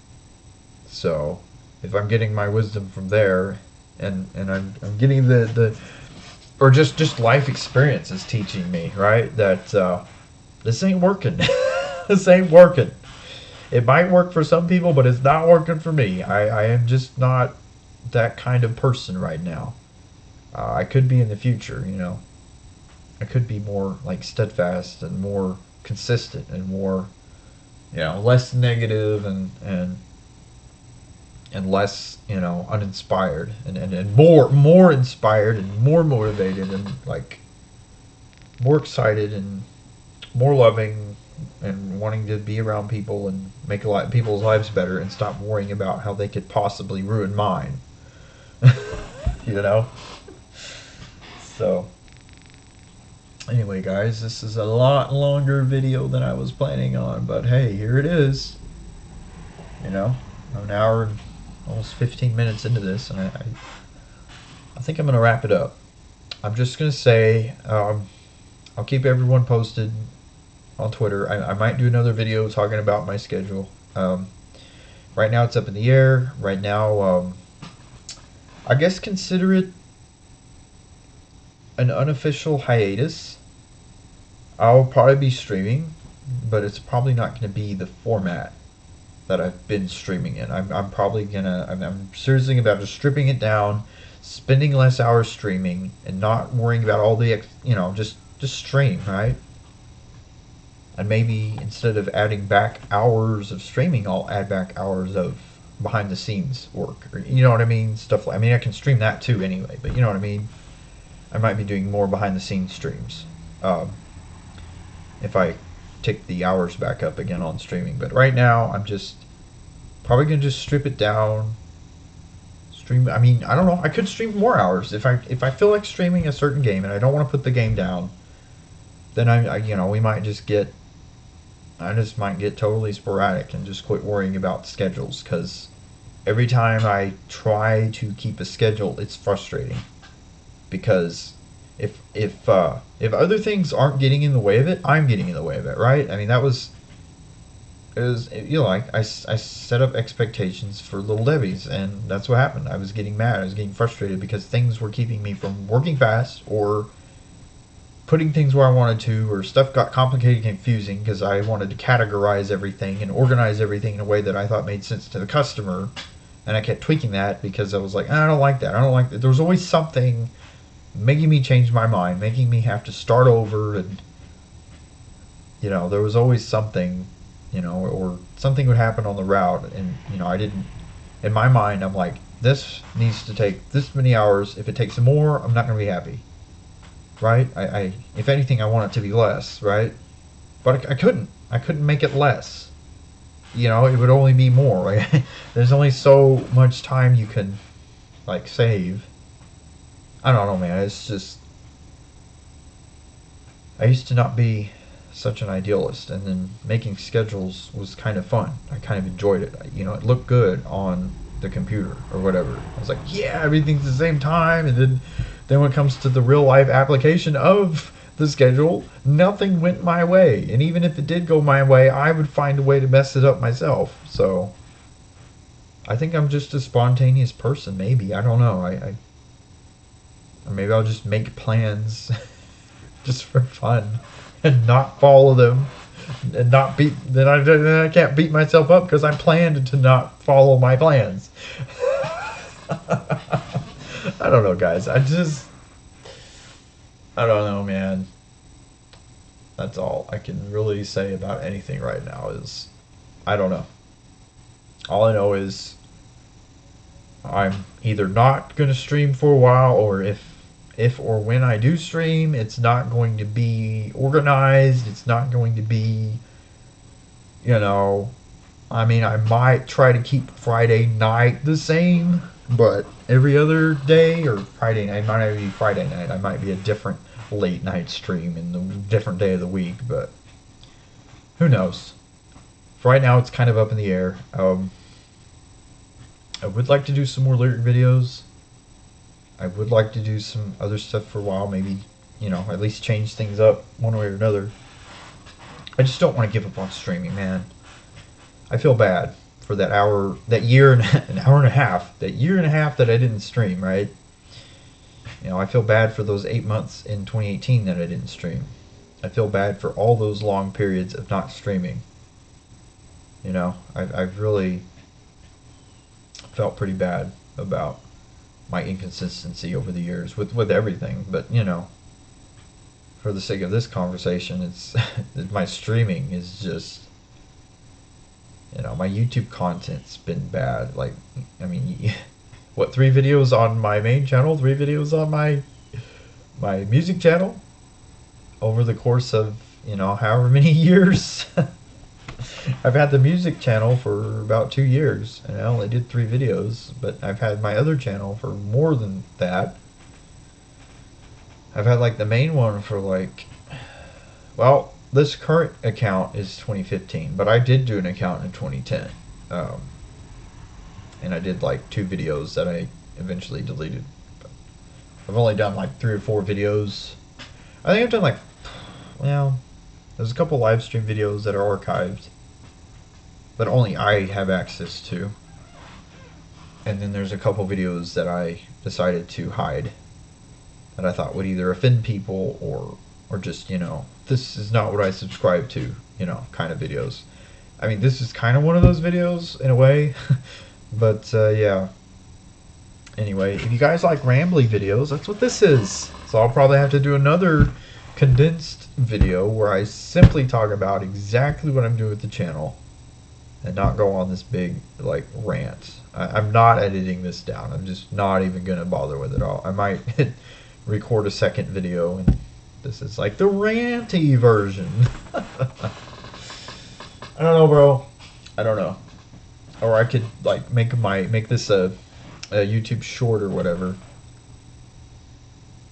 So, if I'm getting my wisdom from there, and I'm getting the or just life experience is teaching me, right? That this ain't working. This ain't working. It might work for some people, but it's not working for me. I am just not that kind of person right now. I could be in the future, you know. I could be more like steadfast and more consistent and more, you know, less negative and less, you know, uninspired and more inspired and more motivated and like more excited and more loving and wanting to be around people and make a lot of people's lives better and stop worrying about how they could possibly ruin mine. You know? So, anyway, guys, this is a lot longer video than I was planning on, but hey, here it is. You know, I'm an hour and almost 15 minutes into this, and I think I'm going to wrap it up. I'm just going to say, I'll keep everyone posted on Twitter. I might do another video talking about my schedule. Right now it's up in the air. Right now, I guess consider it an unofficial hiatus. I'll probably be streaming, but it's probably not going to be the format that I've been streaming in. I'm probably gonna. I'm seriously about just stripping it down, spending less hours streaming, and not worrying about all the just stream, right? And maybe instead of adding back hours of streaming, I'll add back hours of behind the scenes work, or you know what I mean, stuff like. I mean, I can stream that too anyway, but you know what I mean. I might be doing more behind the scenes streams if I take the hours back up again on streaming. But right now, I'm just probably gonna just strip it down. Stream. I mean, I don't know. I could stream more hours if I feel like streaming a certain game and I don't want to put the game down. Then we might just get. I just might get totally sporadic and just quit worrying about schedules, because every time I try to keep a schedule, it's frustrating. Because if other things aren't getting in the way of it, I'm getting in the way of it, right? I mean, I set up expectations for Little Debbie's, and that's what happened. I was getting mad. I was getting frustrated because things were keeping me from working fast or putting things where I wanted to, or stuff got complicated and confusing because I wanted to categorize everything and organize everything in a way that I thought made sense to the customer. And I kept tweaking that because I was like, I don't like that. I don't like that. There was always something making me change my mind, making me have to start over, and there was always something, or something would happen on the route, and I didn't. In my mind, I'm like, this needs to take this many hours. If it takes more, I'm not going to be happy. Right? I if anything, I want it to be less, right? But I couldn't. I couldn't make it less. It would only be more. Right? There's only so much time you can, save. I don't know, man. It's just, I used to not be such an idealist, and then making schedules was kind of fun. I kind of enjoyed it. It looked good on the computer or whatever. I was like, yeah, everything's the same time, and then when it comes to the real life application of the schedule, nothing went my way. And even if it did go my way, I would find a way to mess it up myself. So I think I'm just a spontaneous person, maybe. I don't know. Or maybe I'll just make plans just for fun and not follow them, and not beat. Then I can't beat myself up because I planned to not follow my plans. I don't know, guys. I don't know, man. That's all I can really say about anything right now is, I don't know. All I know is I'm either not going to stream for a while, or if or when I do stream, it's not going to be organized. It's not going to be, I mean, I might try to keep Friday night the same, but every other day, or Friday night, might not be Friday night. I might be a different late night stream in the different day of the week, but who knows? For right now, it's kind of up in the air. I would like to do some more lyric videos. I would like to do some other stuff for a while, maybe, at least change things up one way or another. I just don't want to give up on streaming, man. I feel bad for that year and an hour and a half, that year and a half that I didn't stream, right? I feel bad for those 8 months in 2018 that I didn't stream. I feel bad for all those long periods of not streaming. I've really felt pretty bad about my inconsistency over the years with everything. But, for the sake of this conversation, it's my streaming is just, my YouTube content's been bad. Like, I mean, what, 3 videos on my main channel, 3 videos on my music channel over the course of, however many years. I've had the music channel for about 2 years, and I only did 3 videos, but I've had my other channel for more than that. I've had the main one for well, this current account is 2015, but I did do an account in 2010. And I did 2 videos that I eventually deleted. But I've only done 3 or 4 videos. I think I've done there's a couple live stream videos that are archived, but only I have access to. And then there's a couple videos that I decided to hide, that I thought would either offend people or or just, this is not what I subscribe to, kind of videos. I mean, this is kind of one of those videos in a way, but yeah. Anyway, if you guys like rambly videos, that's what this is. So I'll probably have to do another condensed video where I simply talk about exactly what I'm doing with the channel and not go on this big like rant. I'm not editing this down. I'm just not even gonna bother with it all. I might record a second video and this is like the ranty version. I don't know, bro. I don't know. Or I could like make this a YouTube short or whatever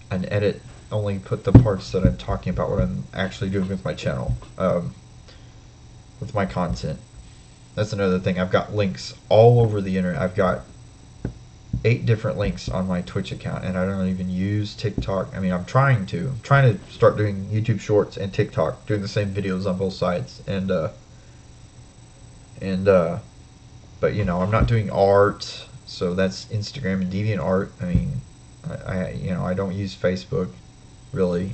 and edit, only put the parts that I'm talking about, what I'm actually doing with my channel, with my content. That's another thing. I've got links all over the internet. I've got 8 different links on my Twitch account, and I don't even use TikTok. I mean, I'm trying to start doing YouTube Shorts and TikTok, doing the same videos on both sides, but I'm not doing art, so that's Instagram and DeviantArt. I mean, I don't use Facebook really.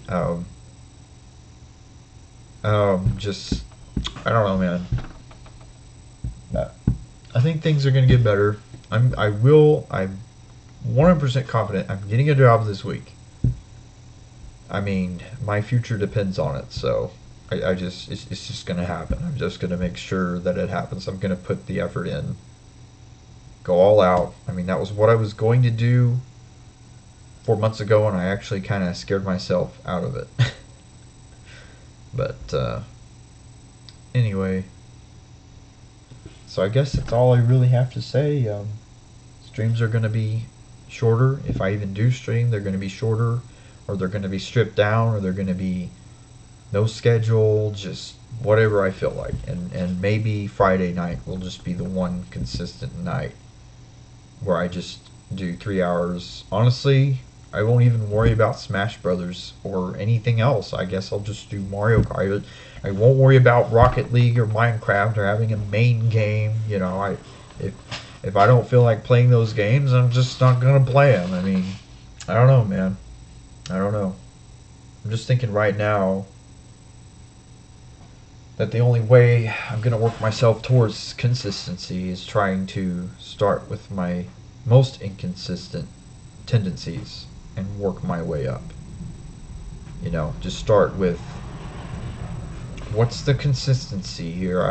Just I don't know, man. I think things are gonna get better. I'm 100% confident I'm getting a job this week. I mean, my future depends on it, so it's just gonna happen. I'm just gonna make sure that it happens. I'm gonna put the effort in, go all out. I mean, that was what I was going to do 4 months ago, and I actually kind of scared myself out of it. But anyway, so I guess that's all I really have to say. Streams are going to be shorter. If I even do stream, they're going to be shorter, or they're going to be stripped down, or they're going to be no schedule, just whatever I feel like. And maybe Friday night will just be the one consistent night where I just do 3 hours. Honestly, I won't even worry about Smash Brothers or anything else. I guess I'll just do Mario Kart. I won't worry about Rocket League or Minecraft or having a main game. If I don't feel like playing those games, I'm just not gonna play them. I mean, I don't know, man. I don't know. I'm just thinking right now that the only way I'm gonna work myself towards consistency is trying to start with my most inconsistent tendencies and work my way up. Just start with what's the consistency here?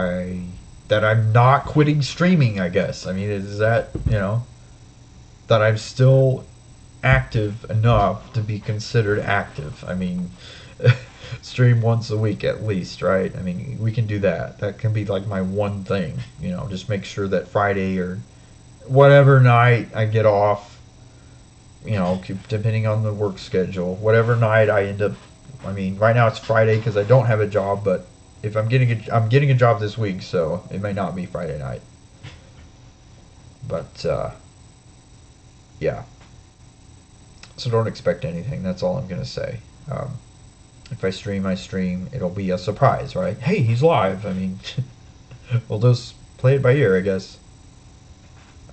That I'm not quitting streaming, I guess. I mean, is that, that I'm still active enough to be considered active. I mean, stream once a week at least, right? I mean, we can do that. That can be like my one thing, just make sure that Friday or whatever night I get off, depending on the work schedule, whatever night I end up, I mean, right now it's Friday because I don't have a job, but if I'm getting a job this week, so it may not be Friday night. But yeah. So don't expect anything. That's all I'm gonna say. If I stream, I stream. It'll be a surprise, right? Hey, he's live. I mean, we'll just play it by ear, I guess.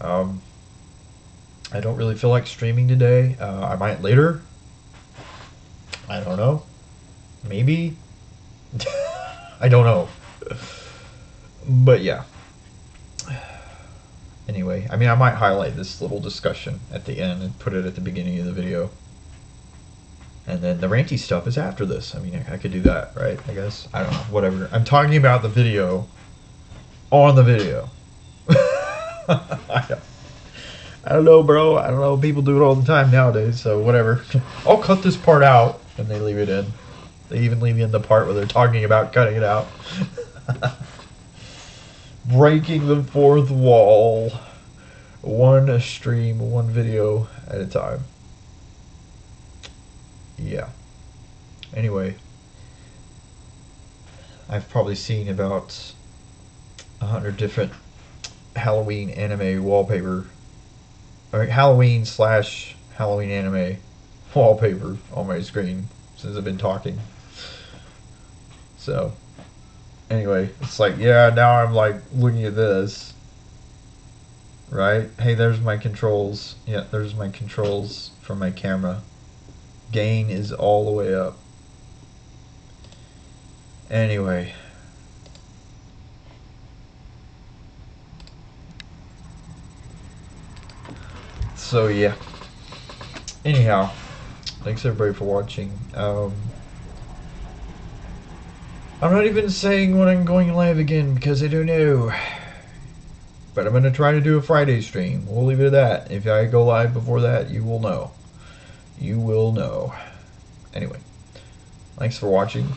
I don't really feel like streaming today. I might later. I don't know. Maybe. I don't know. But yeah. Anyway, I mean, I might highlight this little discussion at the end and put it at the beginning of the video. And then the ranty stuff is after this. I mean, I could do that, right? I guess. I don't know. Whatever. I'm talking about the video on the video. I don't know, bro. I don't know. People do it all the time nowadays, so whatever. I'll cut this part out, and they leave it in. They even leave in the part where they're talking about cutting it out. Breaking the fourth wall. One stream, one video at a time. Yeah. Anyway. I've probably seen about 100 different Halloween anime wallpaper. Or Halloween/Halloween anime wallpaper on my screen since I've been talking. So, anyway, it's like, yeah, now I'm like looking at this. Right? Hey, there's my controls. Yeah, there's my controls for my camera. Gain is all the way up. Anyway. So yeah. Anyhow, thanks everybody for watching. I'm not even saying when I'm going live again because I don't know. But I'm going to try to do a Friday stream. We'll leave it at that. If I go live before that, you will know. You will know. Anyway, thanks for watching.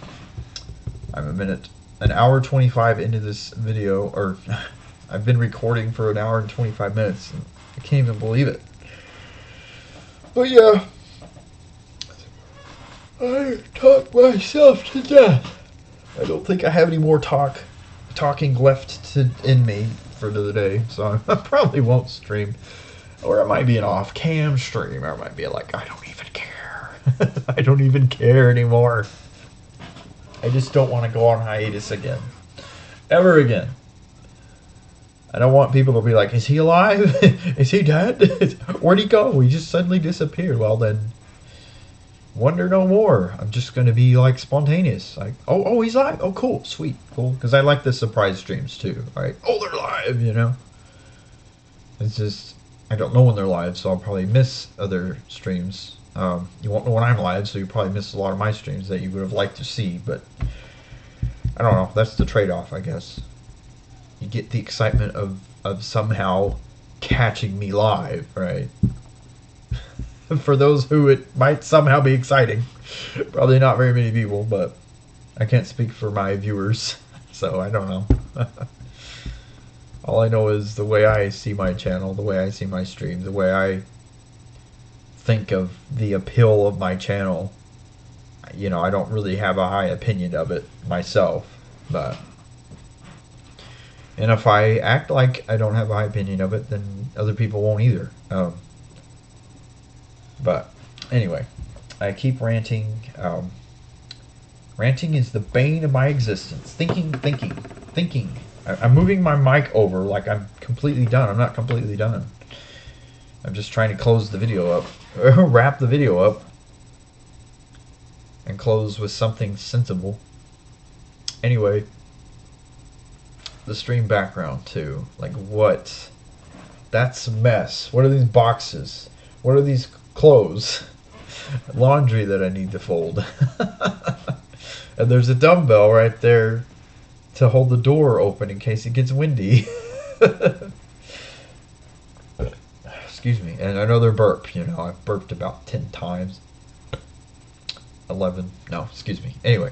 I'm an hour 25 into this video, or I've been recording for an hour and 25 minutes. And I can't even believe it. But yeah, I talked myself to death. I don't think I have any more talking left in me for the day, so I probably won't stream. Or it might be an off-cam stream, or it might be like, I don't even care. I don't even care anymore. I just don't want to go on hiatus again. Ever again. I don't want people to be like, is he alive? Is he dead? Where'd he go? He just suddenly disappeared. Well then, wonder no more. I'm just going to be like spontaneous. Like, oh, he's live. Oh, cool. Sweet. Cool. Because I like the surprise streams too. Right? Oh, they're live, you know? It's just, I don't know when they're live, so I'll probably miss other streams. You won't know when I'm live, so you probably miss a lot of my streams that you would have liked to see, but I don't know. That's the trade-off, I guess. You get the excitement of somehow catching me live, right? For those who it might somehow be exciting. Probably not very many people, but I can't speak for my viewers, so I don't know. All I know is the way I see my channel, the way I see my stream, the way I think of the appeal of my channel. You know, I don't really have a high opinion of it myself, but... And if I act like I don't have a high opinion of it, then other people won't either. But anyway, I keep ranting. Ranting is the bane of my existence. Thinking. I'm moving my mic over like I'm completely done. I'm not completely done. I'm just trying to close the video up. Wrap the video up. And close with something sensible. Anyway. The stream background too. Like what? That's a mess. What are these boxes? What are these clothes? Laundry that I need to fold. And there's a dumbbell right there to hold the door open in case it gets windy. Excuse me. And another burp. You know, I've burped about 10 times. 11. No, excuse me. Anyway.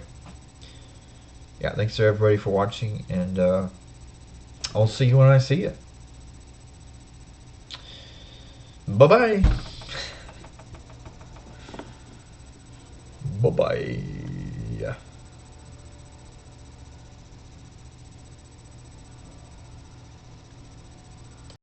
Yeah, thanks to everybody for watching, and I'll see you when I see you. Bye-bye. Bye-bye.